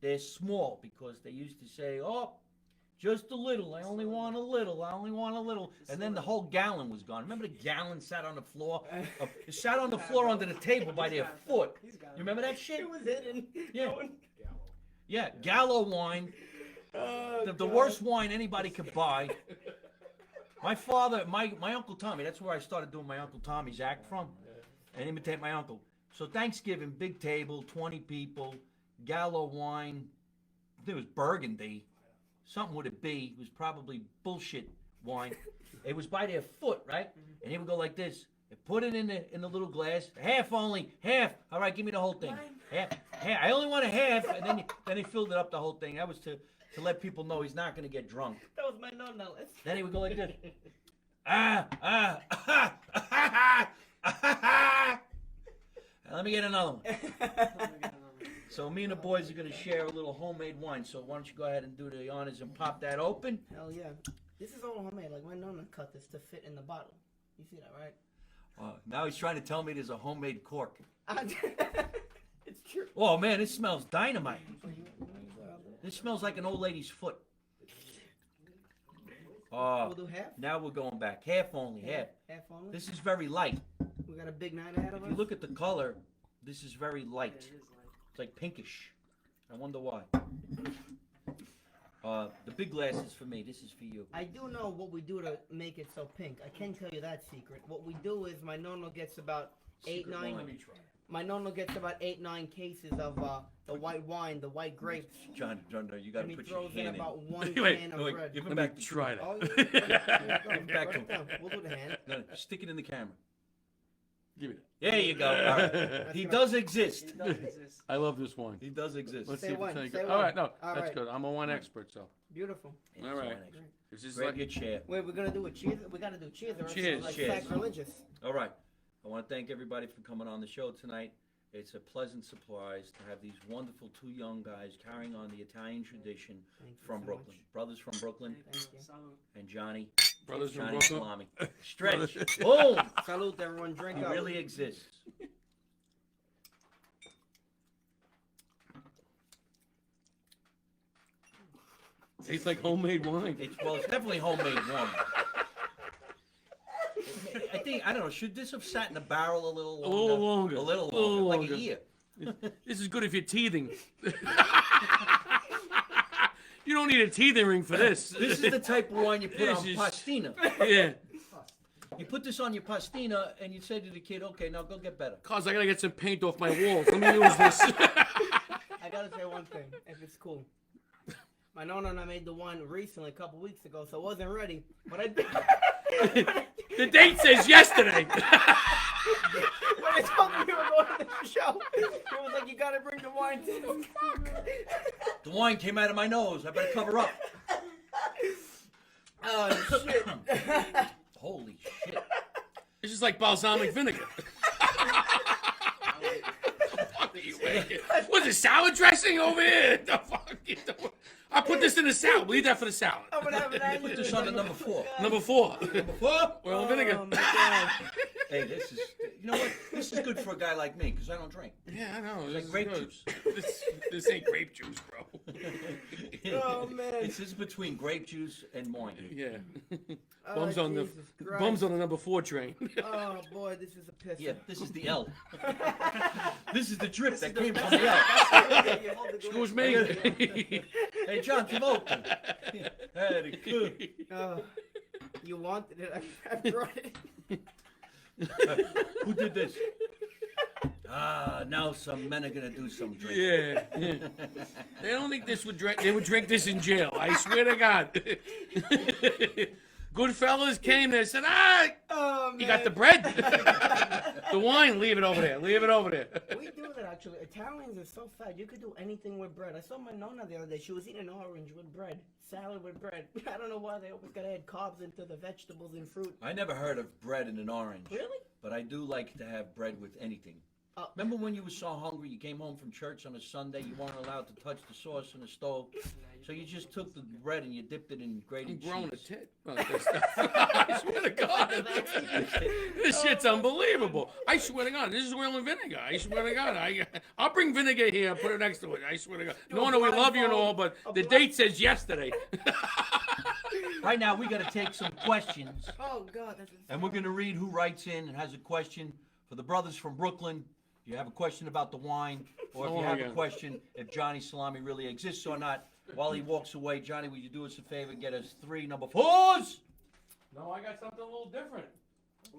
They're small because they used to say, oh, just a little. I only want a little. I only want a little. And then the whole gallon was gone. Remember the gallon sat on the floor? It sat on the floor under the table by their foot. You remember that shit? It was hidden. Yeah. Yeah, Gallo wine. Oh, The worst wine anybody could buy. My father, my Uncle Tommy, that's where I started doing my Uncle Tommy's act from. And imitate my uncle. So Thanksgiving, big table, 20 people, Gallo wine. I think it was Burgundy. Something would it be? It was probably bullshit wine. It was by their foot, right? And he would go like this. They put it in the little glass. Half only. Half. All right, give me the whole thing. Half. I only want a half. And then he filled it up the whole thing. That was to let people know he's not going to get drunk. That was my no-no. Then he would go like this. Let me get another one. So me and the boys are going to share a little homemade wine. So why don't you go ahead and do the honors and pop that open? Hell yeah. This is all homemade. Like my nonna cut this to fit in the bottle. You see that, right? Now he's trying to tell me there's a homemade cork. It's true. Oh man, it smells dynamite. This smells like an old lady's foot. We'll do half? Now we're going back. Half only, half. Half only? This is very light. We got a big night ahead of If us? you look at the color, this is very light. It's like pinkish. I wonder why. The big glass is for me. This is for you. I do know what we do to make it so pink. I can tell you that secret. What we do is my nono gets about 8-9. My nono gets about 8-9 cases of the white wine, the white grapes. John, you got And to he put your throws hand in about one Wait, can of Wait, bread. give him Let back. me try Oh, that. yeah. Back to him. We'll do the hand. No, stick it in the camera. Give me There you go. All right. He does exist. It does exist. that. I love this wine. He does exist. Let's Say see if one, it's any say good. one. All right, no, All that's right. good. I'm a wine expert, so. Beautiful. It's All right. fine. This is Grab like your chair. Wait, we're gonna do a cheers. We gotta do cheers. Or else Cheers, it's like cheers. sacrilegious. All right. I want to thank everybody for coming on the show tonight. It's a pleasant surprise to have these wonderful two young guys carrying on the Italian tradition Thank you from so Brooklyn. much. Brothers from Brooklyn Thank you. Salute. and Johnny. brothers from Johnny Brooklyn. Salami. Stretch. Boom. Salute, everyone. Drink He up. really exists. Tastes like homemade wine. It's definitely homemade wine. I don't know, should this have sat in the barrel a little longer? A little longer. A little A little longer, like longer. a year. This is good if you're teething. You don't need a teething ring for this. This is the type of wine you put This on is- pastina. Yeah. You put this on your pastina and you say to the kid, okay, now go get better. Cause I gotta get some paint off my walls. Let me use this. I gotta say one thing, if it's cool. My nonna and I made the wine recently, a couple weeks ago, so I wasn't ready. But I did. The date says yesterday. When I told me we were going to the show, it was like, you gotta bring the wine too. The wine came out of my nose. I better cover up. Oh, shit. Holy shit. It's just like balsamic vinegar. What's it, salad dressing over here? The fuck? I put this in the salad. Leave that for the salad. I'm gonna have an Put this on the number 4. Number 4. What? Oil and vinegar. Oh, my God. Hey, this is, you know what? This is good for a guy like me because I don't drink. Yeah, I know. Like This grape is good. juice. This ain't grape juice, bro. Oh, man. This is between grape juice and wine. Yeah. Oh, Bums on the Jesus Christ. bums on the number 4 train. Oh, boy, this is a piss. Yeah, this is the L. This is the drip that came from the the L. Excuse me. Hey, John Travolta. Hey, good. You wanted it, I brought it. Who did this? Now some men are gonna do some drinking. Yeah, yeah. They don't think this would drink. They would drink this in jail. I swear to God. Goodfellas came there and said, Oh, man. you got the bread, the wine. Leave it over there. Leave it over there. We do that, actually. Italians are so fat. You could do anything with bread. I saw my nonna the other day. She was eating orange with bread. Salad with bread. I don't know why they always gotta add carbs into the vegetables and fruit. I never heard of bread in an orange. Really? But I do like to have bread with anything. Remember when you were so hungry, you came home from church on a Sunday, you weren't allowed to touch the sauce in the stove, so you just took the bread and you dipped it in I'm grated growing a cheese. tit. I swear to God. This shit's unbelievable. I swear to God, this is oil and vinegar. I swear to God. I'll bring vinegar here and put it next to it. I swear to God. No, we love you and all, but the date says yesterday. Right now, we got to take some questions, Oh God, that's and we're going to read who writes in and has a question. For the brothers from Brooklyn, if you have a question about the wine, or if you Oh, have yeah. a question if Johnny Salami really exists or not, while he walks away, Johnny, will you do us a favor? Get us 3 number 4s. No, I got something a little different.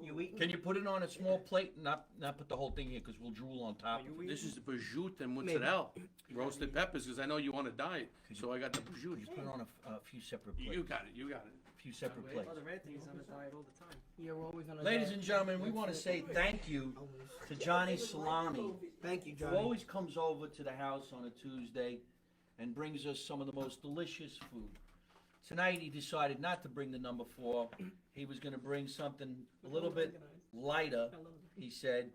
you eating. Can you put it on a small plate? Not put the whole thing here because we'll drool on top. This is prosciutto and mozzarella. Roasted peppers, because I know you want to diet. So I got the prosciutto. Put it on a few separate plates. You got it. You got it. A few separate plates. Brother Anthony's on a diet all the time. You're always on a Ladies diet. and gentlemen, we want to say thank you to Johnny Salami, Thank you, who Johnny. always comes over to the house on a Tuesday and brings us some of the most delicious food. Tonight he decided not to bring the number 4. He was going to bring something a little bit lighter, he said.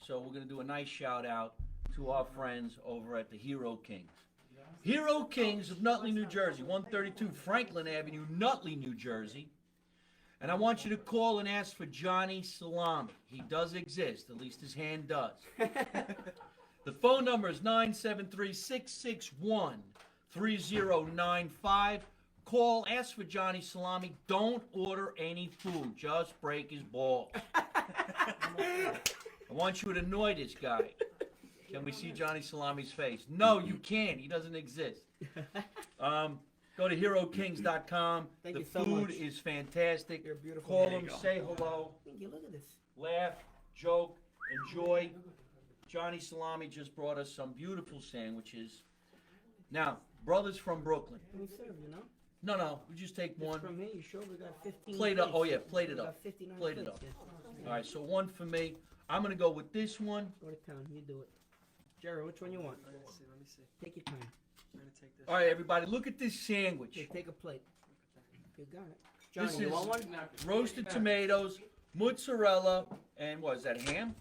So we're going to do a nice shout out to our friends over at the Hero Kings. Hero Kings of Nutley, New Jersey, 132 Franklin Avenue, Nutley, New Jersey. And I want you to call and ask for Johnny Salami. He does exist, at least his hand does. The phone number is 973-661-3095. Call, ask for Johnny Salami. Don't order any food. Just break his balls. I want you to annoy this guy. Can we see Johnny Salami's face? No, you can't. He doesn't exist. Go to HeroKings.com. Thank The you so food much. is fantastic. You're beautiful. Call There him, you go. say hello, Thank you. Look at this. laugh, joke, enjoy. Johnny Salami just brought us some beautiful sandwiches. Now, brothers from Brooklyn. Let me serve you, know? No, we just take one. From me, you sure we got 15 Plate up. plates. Oh, yeah, plate it We got up. 59 Plate it plates, up. yes. All right, so one for me. I'm going to go with this one. Go to town. You do it. Jerry, which one you want? Let me see. Take your time. I'm gonna take this. All right, everybody, look at this sandwich. Here, take a plate. You got it. This Johnny, you is want one? roasted tomatoes, mozzarella, and what is that, ham?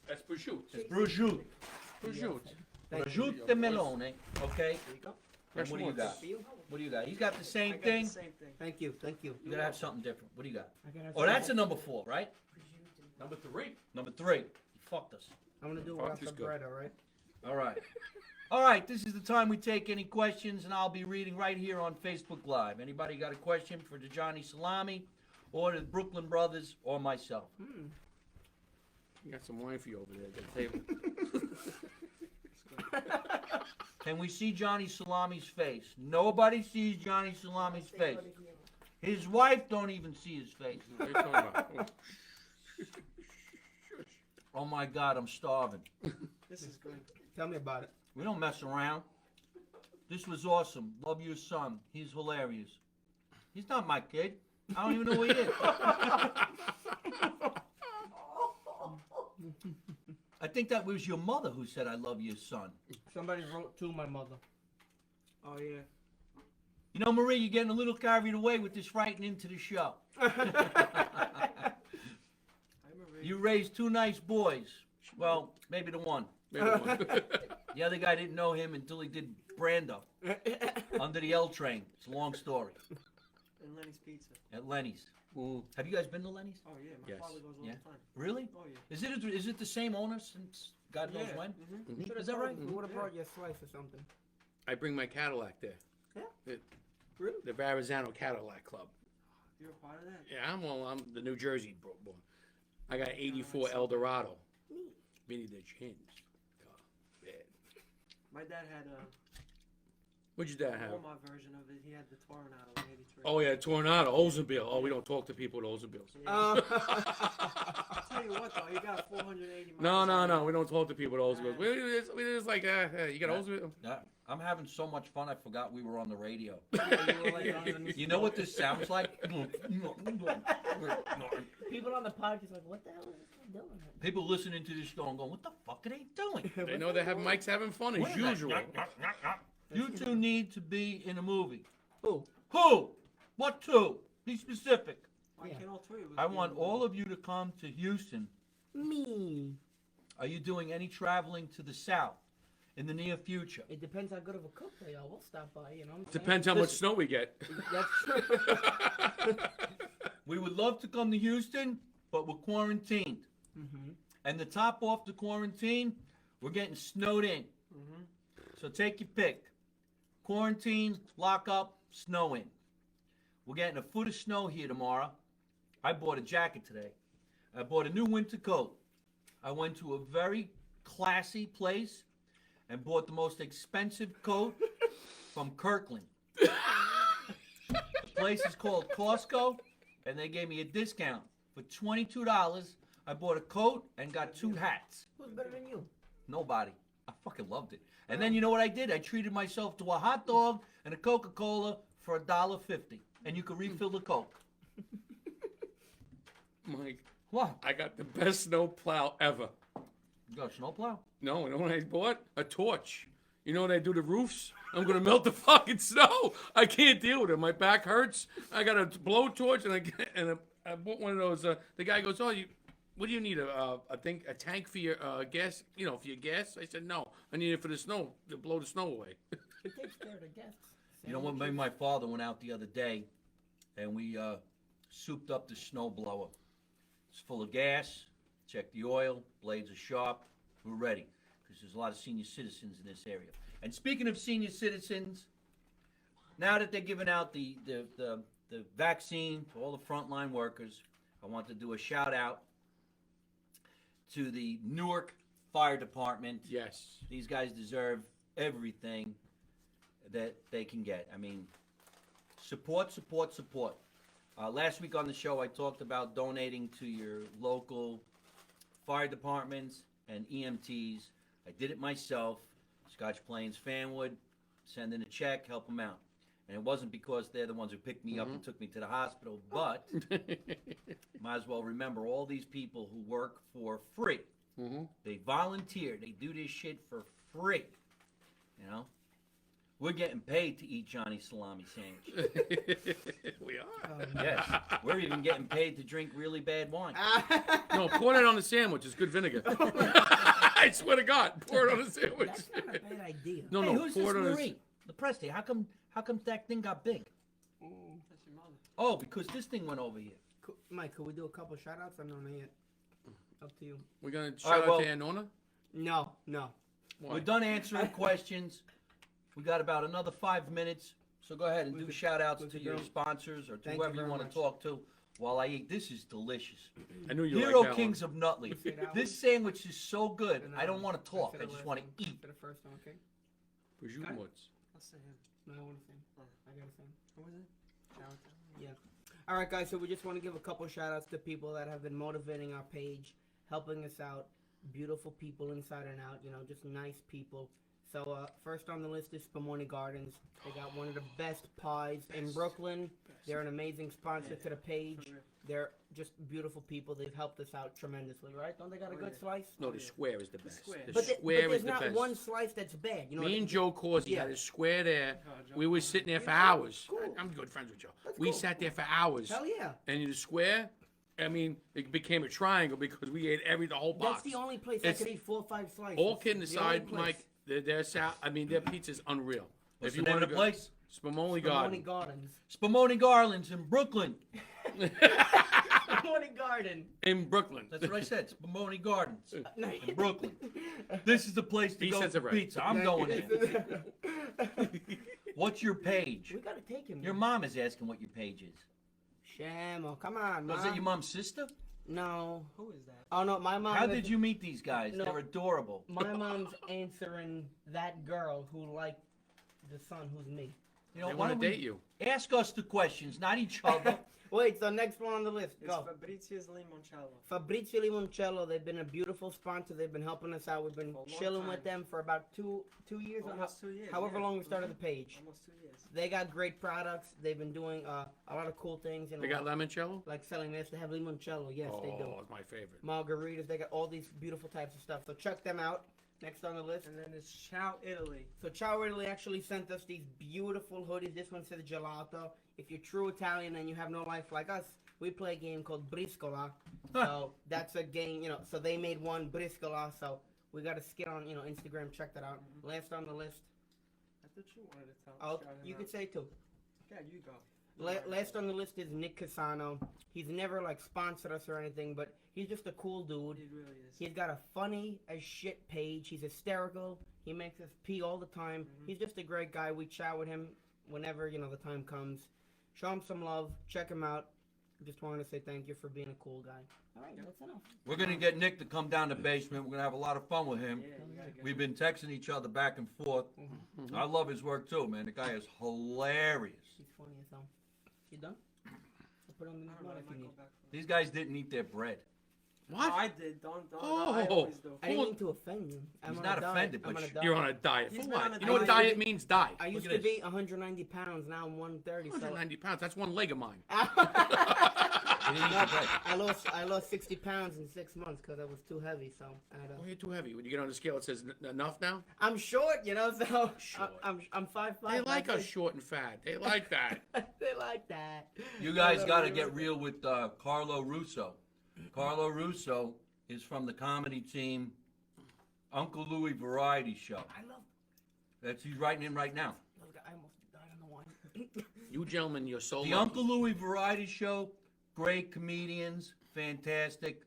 That's prosciutto. It's prosciutto. Prosciutto. Thank you. Prosciutto melone, okay? There you go. And what do you got? For you? What do you got? He's got the I same got thing. the same thing. Thank you. Thank you. You gotta have something different. What do you got? I gotta Oh, that's a number 4, right? Number 3. Number 3. You fucked us. I'm gonna do it Fuck off is the good. bread, all right? All right. All right, this is the time we take any questions, and I'll be reading right here on Facebook Live. Anybody got a question for the Johnny Salami, or the Brooklyn Brothers, or myself? You got some wine for you over there at the table. Can we see Johnny Salami's face? Nobody sees Johnny Salami's face. His wife don't even see his face. What are you talking about? Oh. Oh my God, I'm starving. This is good. Tell me about it. We don't mess around. This was awesome. Love your son. He's hilarious. He's not my kid. I don't even know who he is. I think that was your mother who said, I love your son. Somebody wrote to my mother. Oh yeah. You know, Marie, you're getting a little carried away with this writing into the show. I'm a You raised 2 nice boys. Well, maybe the one. Maybe one. The other guy didn't know him until he did Brando under the L train. It's a long story. And Lenny's Pizza. At Lenny's. Ooh. Have you guys been to Lenny's? Oh yeah, my Yes. father goes all Yeah. the time. Really? Oh yeah. Is it the same owner since God knows when? Mm-hmm. Is that right? You would have brought you a slice or something. I bring my Cadillac there. Yeah? It- Really? The Verrazano Cadillac Club. You're a part of that? Yeah, I'm the New Jersey born. I got 84 Eldorado. Mini the chins. Oh, yeah. My dad had What'd your dad a have? Walmart version of it. He had the Tornado in '83. Oh yeah, Tornado, Oldsmobile. Oh, we don't talk to people with Oldsmobiles. I'll tell you what though, he got 480 miles. No, on it. we don't talk to people with Oldsmobiles. We just like, you got Oldsmobile? Yeah, I'm having so much fun, I forgot we were on the radio. You were like on the news. You know what this sounds like? People on the podcast like, what the hell is this guy doing? People listening to this show and going, what the fuck are they doing? They know they have Mike's having fun as What is that? usual. You two need to be in a movie. Who? Who? What two? Be specific. Why can't all three of us I be want in the all movie? of you to come to Houston. Me. Are you doing any traveling to the south in the near future? It depends how good of a cook they are. We'll stop by, you know what I'm saying? Depends how much snow we get. That's We would love to come to Houston, but we're quarantined. Mm-hmm. And to top off the quarantine, we're getting snowed in. So take your pick. Quarantine, lock up, snow in. We're getting a foot of snow here tomorrow. I bought a jacket today. I bought a new winter coat. I went to a very classy place and bought the most expensive coat from Kirkland. The place is called Costco, and they gave me a discount. For $22, I bought a coat and got 2 hats. Who's better than you? Nobody. I fucking loved it. And then you know what I did? I treated myself to a hot dog and a Coca-Cola for $1.50. And you can refill the Coke. Mike, What? I got the best snow plow ever. You got a snowplow? No, you know what I bought? A torch. You know what I do to roofs? I'm gonna melt the fucking snow. I can't deal with it. My back hurts. I got a blowtorch and I bought one of those. The guy goes, "Oh, what do you need? A tank for your gas? You know, for your gas?" I said, "No, I need it for the snow to blow the snow away." It takes care of the guests. You know what? Me and my father went out the other day, and we souped up the snow blower. It's full of gas. Check the oil. Blades are sharp. We're ready because there's a lot of senior citizens in this area. And speaking of senior citizens, now that they're giving out the vaccine to all the frontline workers, I want to do a shout out to the Newark Fire Department. Yes. These guys deserve everything that they can get. I mean, support, support, support. Last week on the show, I talked about donating to your local fire departments and EMTs. I did it myself. Scotch Plains Fanwood, send in a check, help them out. And it wasn't because they're the ones who picked me up and took me to the hospital, but might as well remember all these people who work for free. They volunteer. They do this shit for free. You know? We're getting paid to eat Johnny Salami sandwich. We are. Yes. We're even getting paid to drink really bad wine. No, pour that on the sandwich. It's good vinegar. I swear to God, pour it on the sandwich. That's not a bad idea. No, Hey, no, who's pour this it on the. Marie? Lopresti, how come that thing got big? That's your mother. Oh, because this thing went over here. Mike, could we do a couple shout outs? I don't know yet. Up to you. We're gonna All right, shout out to Anona. No. Why? We're done answering questions. We got about another 5 minutes. So go ahead and We do could- shout outs we to could your go. sponsors or to Thank you whoever you very want much. to talk to while I eat. This is delicious. I knew you Hero liked that Kings of Nutley. Say that This sandwich is so good. I don't want to talk. I just want to eat. For the first one, okay? one. Prosciutto Mozz. I'll say him. No, I want to sing. I gotta sing. What was it? Shout out to him. Yeah. All right, guys. So we just want to give a couple shout outs to people that have been motivating our page, helping us out. Beautiful people inside and out. You know, just nice people. So first on the list is Spamoni Gardens. They got one of the best pies in Brooklyn. They're an amazing sponsor to the page. They're just beautiful people. They've helped us out tremendously, right? Don't they got a good slice? No, the square is the best. square. The But square there's is the not best. one slice that's bad. You know, Me and Joe Corsi Yeah. had a square there. Joe We were Corsi. sitting there for hours. Cool. I'm good friends with Joe. That's We cool. sat there for hours. Hell yeah. And in the square, I mean, it became a triangle because we ate the whole box. That's the only place It's- I could eat 4 or 5 slices. All kidding The only aside, place. Mike, their pizza's unreal. What's if you the name want of to the place? Spamoni Spamoni Garden. Gardens. Spamoni Gardens in Brooklyn. Spamoni Garden. In Brooklyn. That's what I said. Spamoni Gardens No, in Brooklyn. This is the place to He go says for it right. pizza. I'm going there. What's your page? We gotta take him. Your mom is asking what your page is. Shamo, come on, Was Mom. that your mom's sister? No. Who is that? Oh no, my mom. How is- did you meet these guys? No. They're adorable. My mom's answering that girl who liked the son, who's me. You know, They why want don't to we date you. ask us the questions, not each other. Wait, so next one on the list. It's Go. Fabrizio's Limoncello. Fabrizio Limoncello, they've been a beautiful sponsor. They've been helping us out. We've been For a long chilling time. with them for about two years. or Almost 2 years. however yeah. long we started Mhm. the page. Almost 2 years. They got great products. They've been doing a lot of cool things. And They got limoncello? like selling this. They have limoncello. Yes, Oh, they do. it's my favorite. Margaritas. They got all these beautiful types of stuff. So check them out. Next on the list. And then there's Ciao Italy. So Ciao Italy actually sent us these beautiful hoodies. This one says gelato. If you're true Italian and you have no life like us, we play a game called Briscola. So that's a game, you know. So they made one Briscola. So we got a skit on, you know, Instagram. Check that out. Last on the list. I thought you wanted to tell. Oh, shout him you out. could say two. Yeah, you go. Last on the list is Nick Casano. He's never like sponsored us or anything, but he's just a cool dude. He really is. He's got a funny as shit page. He's hysterical. He makes us pee all the time. He's just a great guy. We chat with him whenever, you know, the time comes. Show him some love. Check him out. Just wanted to say thank you for being a cool guy. All right, that's enough. We're gonna get Nick to come down the basement. We're gonna have a lot of fun with him. Yeah, we gotta get We've been texting each other back and forth. I love his work too, man. The guy is hilarious. He's funny as hell. You done? I'll put on the I don't know, note I if might you go need. back for These guys didn't eat their bread. What? Oh, I did. Don't. I Oh. always do. I didn't mean to offend you. I'm He's on not a diet. offended, I'm but on a You're diet. on a diet. He's For been on what? a You know what diet. diet means? Die. I used at to this. be 190 pounds. Now I'm 130. So 190 pounds. That's one leg of mine. He didn't eat the bread. I lost 60 pounds in 6 months because I was too heavy. So I had Oh, a, you're too heavy. When you get on the scale, it says enough now. I'm short, you know. So Short. I'm 5'5". They like us short and fat. They like that. They like that. You guys got to get real with Carlo Russo. Carlo Russo is from the comedy team Uncle Louie Variety Show. I love. He's writing in right now. I almost died on the wine. You gentlemen, you're so The lucky. Uncle Louie Variety Show, great comedians, fantastic,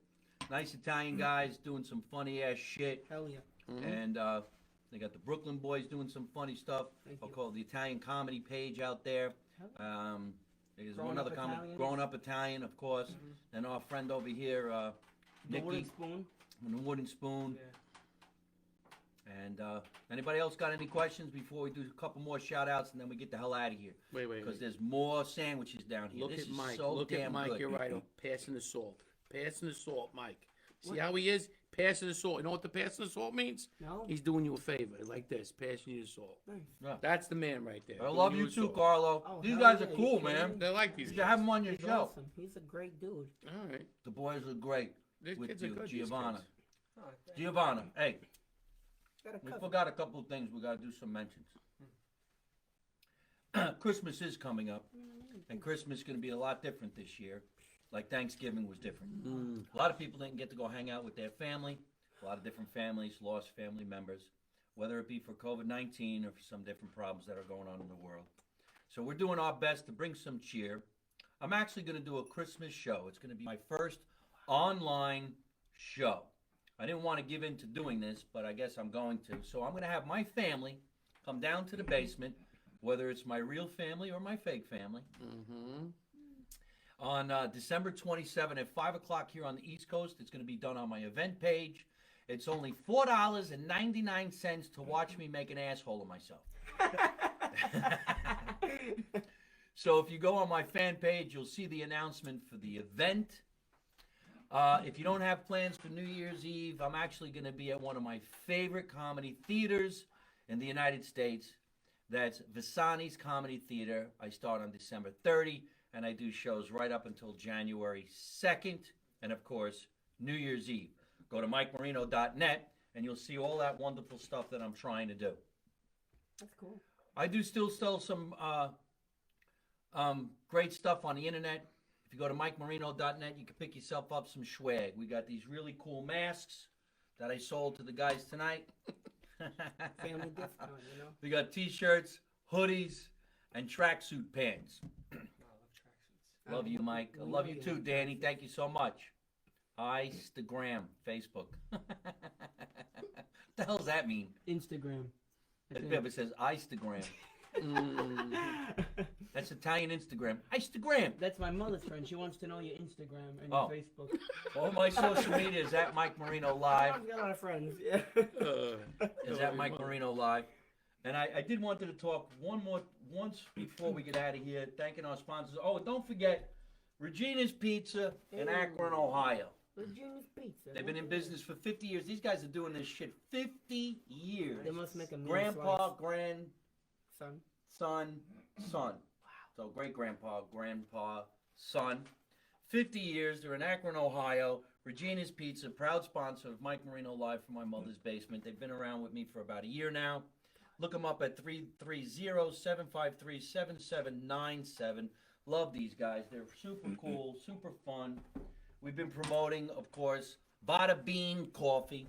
nice Italian guys doing some funny ass shit, Hell yeah. and they got the Brooklyn Boys doing some funny stuff. Thank I'll you. call the Italian comedy page out there. There's Growing one other Up comedy, Italian. Grown Up Italian, of course, and our friend over here, The Nikki, wooden spoon. from the Wooden Spoon. Yeah. And anybody else got any questions before we do a couple more shout outs and then we get the hell out of here? Wait. Because there's more sandwiches down here. Look this at is Mike. so Look damn at Mike. good. You're right. Passing the salt. Passing the salt, Mike. See how he is? Passing the salt. You know what the passing the salt means? No. He's doing you a favor, like this, passing you the salt. Nice. Yeah. That's the man right there. I doing love you the too, salt. Carlo. Oh, These hell guys yeah, are you cool, kidding man. me? They like these You guys. should have them on your He's show. awesome. He's a great dude. All right. The boys look great These with kids are you, good. these Giovanna. kids. Oh, thank Giovanna, hey, Got a we cousin. forgot a couple of things. We got to do some mentions. Christmas is coming up, and Christmas is going to be a lot different this year, like Thanksgiving was different. A lot of people didn't get to go hang out with their family. A lot of different families lost family members, whether it be for COVID-19 or for some different problems that are going on in the world. So we're doing our best to bring some cheer. I'm actually going to do a Christmas show. It's going to be my first online show. I didn't want to give in to doing this, but I guess I'm going to. So I'm going to have my family come down to the basement, whether it's my real family or my fake family, on December 27 at 5 o'clock here on the East Coast. It's going to be done on my event page. It's only $4.99 to watch me make an asshole of myself. So if you go on my fan page, you'll see the announcement for the event. If you don't have plans for New Year's Eve, I'm actually going to be at one of my favorite comedy theaters in the United States. That's Visani's Comedy Theater. I start on December 30, and I do shows right up until January 2nd, and of course, New Year's Eve. Go to MikeMarino.net, and you'll see all that wonderful stuff that I'm trying to do. That's cool. I do still sell some great stuff on the internet. If you go to MikeMarino.net, you can pick yourself up some swag. We got these really cool masks that I sold to the guys tonight. Family discount, you know. We got t-shirts, hoodies, and tracksuit pants. I love tracksuits. Love you, Mike. I love you too, Danny. Thank you so much. Instagram, Facebook. The hell does that mean? Instagram. It says Instagram. That's Italian Instagram. Instagram. That's my mother's friend. She wants to know your Instagram and Oh. your Facebook. All my social media is at Mike Marino Live. I've got a lot of friends. Yeah. Is at Mike Marino Live. And I did want to talk once before we get out of here, thanking our sponsors. Oh, don't forget, Regina's Pizza in Akron, Ohio. Virginia's Pizza. They've been in business for 50 years. These guys are doing this shit 50 years. They must make a mean Grandpa, slice. Son. son. So great grandpa, son. 50 years. They're in Akron, Ohio. Regina's Pizza, proud sponsor of Mike Marino Live from my mother's basement. They've been around with me for about a year now. Look them up at 330-753-7797. Love these guys. They're super cool, super fun. We've been promoting, of course, Bada Bean Coffee.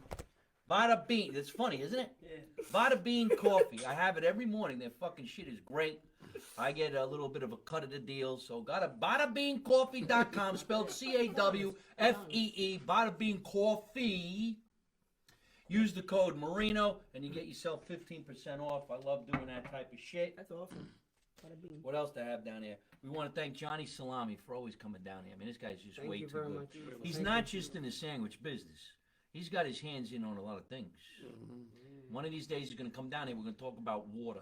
Bada Bean. It's funny, isn't it? Yeah. Bada Bean Coffee. I have it every morning. Their fucking shit is great. I get a little bit of a cut of the deal. So got a BadaBeanCoffee.com, spelled C-A-W-F-E-E, Bada Bean Coffee. Use the code Marino, and you get yourself 15% off. I love doing that type of shit. That's awesome. Bada bing. What else to have down here? We want to thank Johnny Salami for always coming down here. I mean, this guy's just Thank way you too very good. much. He's Thank not you. just in the sandwich business. He's got his hands in on a lot of things. One of these days he's going to come down here. We're going to talk about water.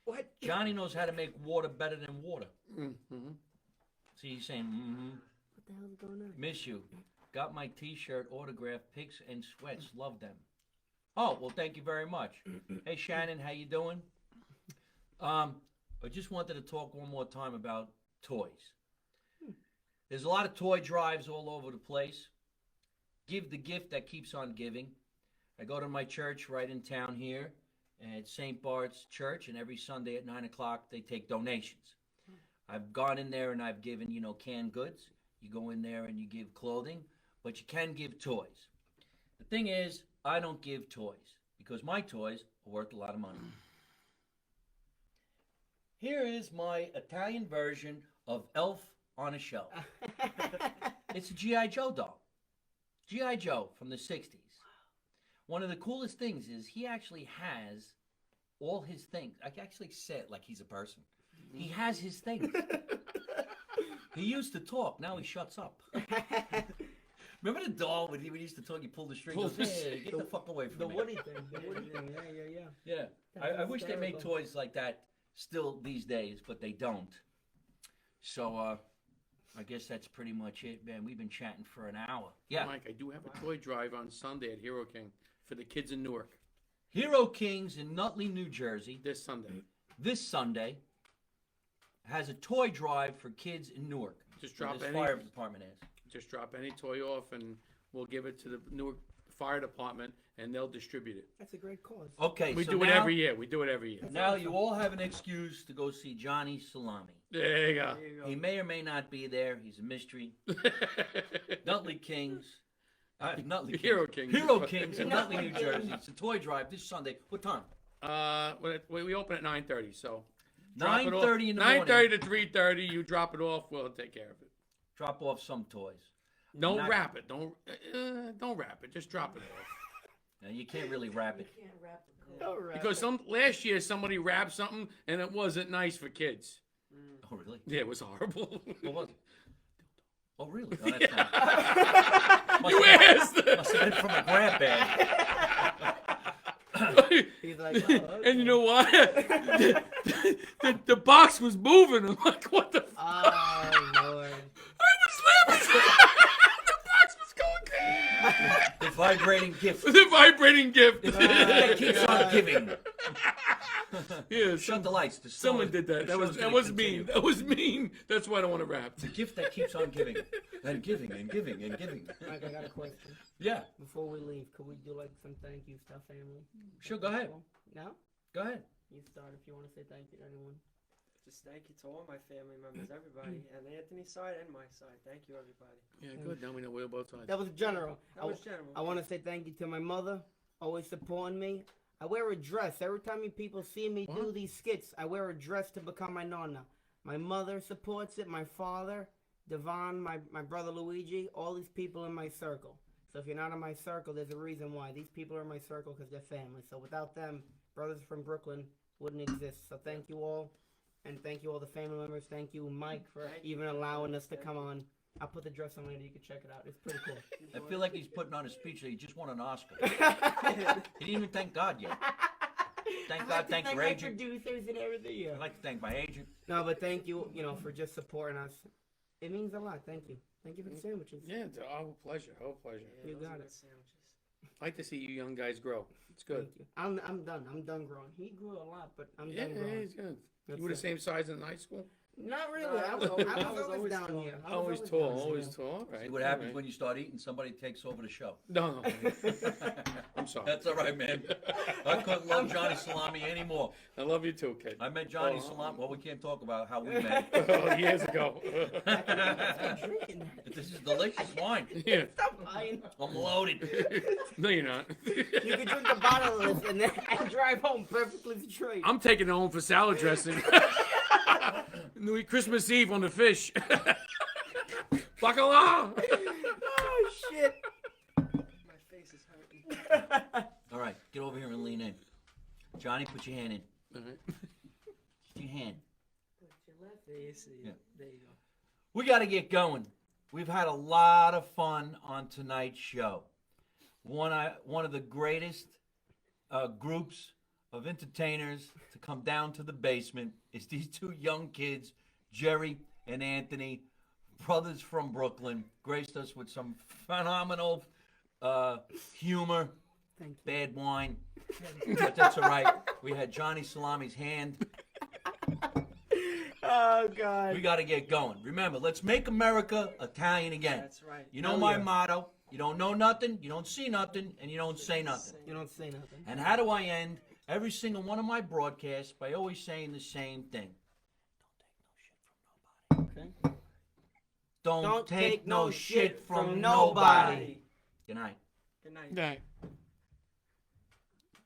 What? Johnny knows how to make water better than water. Mm-hmm. See, he's saying, What the hell's going on? miss you. Got my T-shirt autographed, pics and sweats. Love them. Oh, well, thank you very much. Hey, Shannon, how you doing? I just wanted to talk one more time about toys. There's a lot of toy drives all over the place. Give the gift that keeps on giving. I go to my church right in town here at St. Bart's Church, and every Sunday at 9 o'clock they take donations. I've gone in there and I've given, canned goods. You go in there and you give clothing, but you can give toys. The thing is, I don't give toys because my toys are worth a lot of money. Here is my Italian version of Elf on a Shelf. It's a G.I. Joe doll. G.I. Joe from the 60s. One of the coolest things is he actually has all his things. I can actually say it like he's a person. He has his things. He used to talk. Now he shuts up. Remember the doll when he used to talk? He pulled the string. Goes, hey, get the fuck away from The me. Woody thing. The Woody thing. Yeah. Yeah. That I was wish they made hysterical. toys like that still these days, but they don't. So, I guess that's pretty much it, man. We've been chatting for an hour. Yeah. Mike, I do have a toy drive on Sunday at Hero King for the kids in Newark Hero Kings in Nutley, New Jersey, this Sunday. this Sunday, has a toy drive for kids in Newark. Just where drop this any, fire department is. just drop any toy off, and we'll give it to the Newark Fire Department, and they'll distribute it. That's a great cause. Okay, We so do it now, every year. We do it every year. now you all have an excuse to go see Johnny Salami. There you go. There you go. He may or may not be there. He's a mystery. Nutley Kings. Nutley Kings. Hero Kings. Hero Kings in Nutley, New Jersey. It's a toy drive this Sunday. What time? We open at 9:30, so drop it off. 9:30 in the morning. 9:30 to 3:30. You drop it off. We'll take care of it. Drop off some toys. Don't Not- wrap it. Don't wrap it. Just drop it off. Now, you can't really wrap it. All right. Because last year somebody wrapped something and it wasn't nice for kids. Oh, really? Yeah, it was horrible. What was it? Oh, really? Oh, that's not. You asked. Must have been from a grab bag. He's like, oh, okay. And you know what? the box was moving. I'm like, what the? Oh, Lord. I was laughing. The box was going crazy. The vibrating gift. The vibrating gift. That keeps on giving. Yeah, Shut the lights. The someone show- did that. the That was show's that gonna was continue. mean. That was mean. That's why I don't want to rap. The gift that keeps on giving. And giving and giving and giving. Mike, I got a question. Yeah. Before we leave, could we do like some thank you stuff, family? Sure, go ahead. No? Go ahead. You start if you want to say thank you to anyone. Just thank you to all my family members, everybody, and Anthony's side and my side. Thank you, everybody. Yeah, good. Now we know we're both sides. That was general. That was general. I want to say thank you to my mother, always supporting me. I wear a dress. Every time you people see me do What? these skits, I wear a dress to become my nonna. My mother supports it, my father, Devon, my brother Luigi, all these people in my circle. So if you're not in my circle, there's a reason why. These people are in my circle because they're family. So without them, brothers from Brooklyn wouldn't exist. So thank you all. And thank you all the family members. Thank you, Mike, for Thank you. even allowing us to come on. I'll put the dress on later. You can check it out. It's pretty cool. I feel like he's putting on a speech that he just won an Oscar. He didn't even thank God yet. Thank God, thank your my agent. producers and everything. Yeah. I'd like to thank my agent. No, but thank you, for just supporting us. It means a lot. Thank you. Thank you for the sandwiches. Yeah, it's our pleasure. Our pleasure. You those are got good it. Sandwiches. I like to see you young guys grow. It's good. Thank you. I'm done. I'm done growing. He grew a lot, but I'm Yeah, done growing. he's good. That's You were the it. same size in high school? Not really. No, I was always down tall. here. I was Always down tall, here. always tall. All right. See what all happens right. when you start eating? Somebody takes over the show. No, I'm sorry. That's all right, man. I couldn't love Johnny Salami anymore. I love you too, kid. I met Johnny Oh. Salami. Well, we can't talk about how we met. Oh, years ago. Drinking that. This is delicious wine. Yeah. Stop lying. I'm loaded. No, you're not. You could drink a bottle of this and then drive home perfectly straight. I'm taking it home for salad dressing. Christmas Eve on the fish. Bacala! Oh shit! My face is hurting. All right, get over here and lean in. Johnny, put your hand in. All right. Put your hand. There you see. Yeah. There you go. We got to get going. We've had a lot of fun on tonight's show. One of the greatest groups of entertainers to come down to the basement is these two young kids, Jerry and Anthony, brothers from Brooklyn, graced us with some phenomenal humor, Thank you. bad wine, but that's all right. We had Johnny Salami's hand. Oh god. We got to get going. Remember, let's make America Italian again. That's right. You know Hell my yeah. motto, you don't know nothing, you don't see nothing, and you don't say nothing. You don't say nothing. And how do I end every single one of my broadcasts? By always saying the same thing. Okay. Don't take no shit from nobody. Good night. Good night. Night.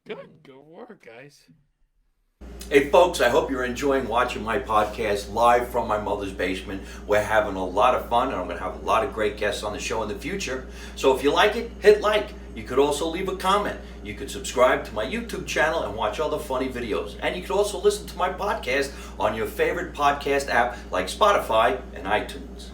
Good work, guys. Hey folks, I hope you're enjoying watching my podcast live from my mother's basement. We're having a lot of fun and I'm going to have a lot of great guests on the show in the future. So if you like it, hit like. You could also leave a comment. You could subscribe to my YouTube channel and watch other funny videos. And you could also listen to my podcast on your favorite podcast app like Spotify and iTunes.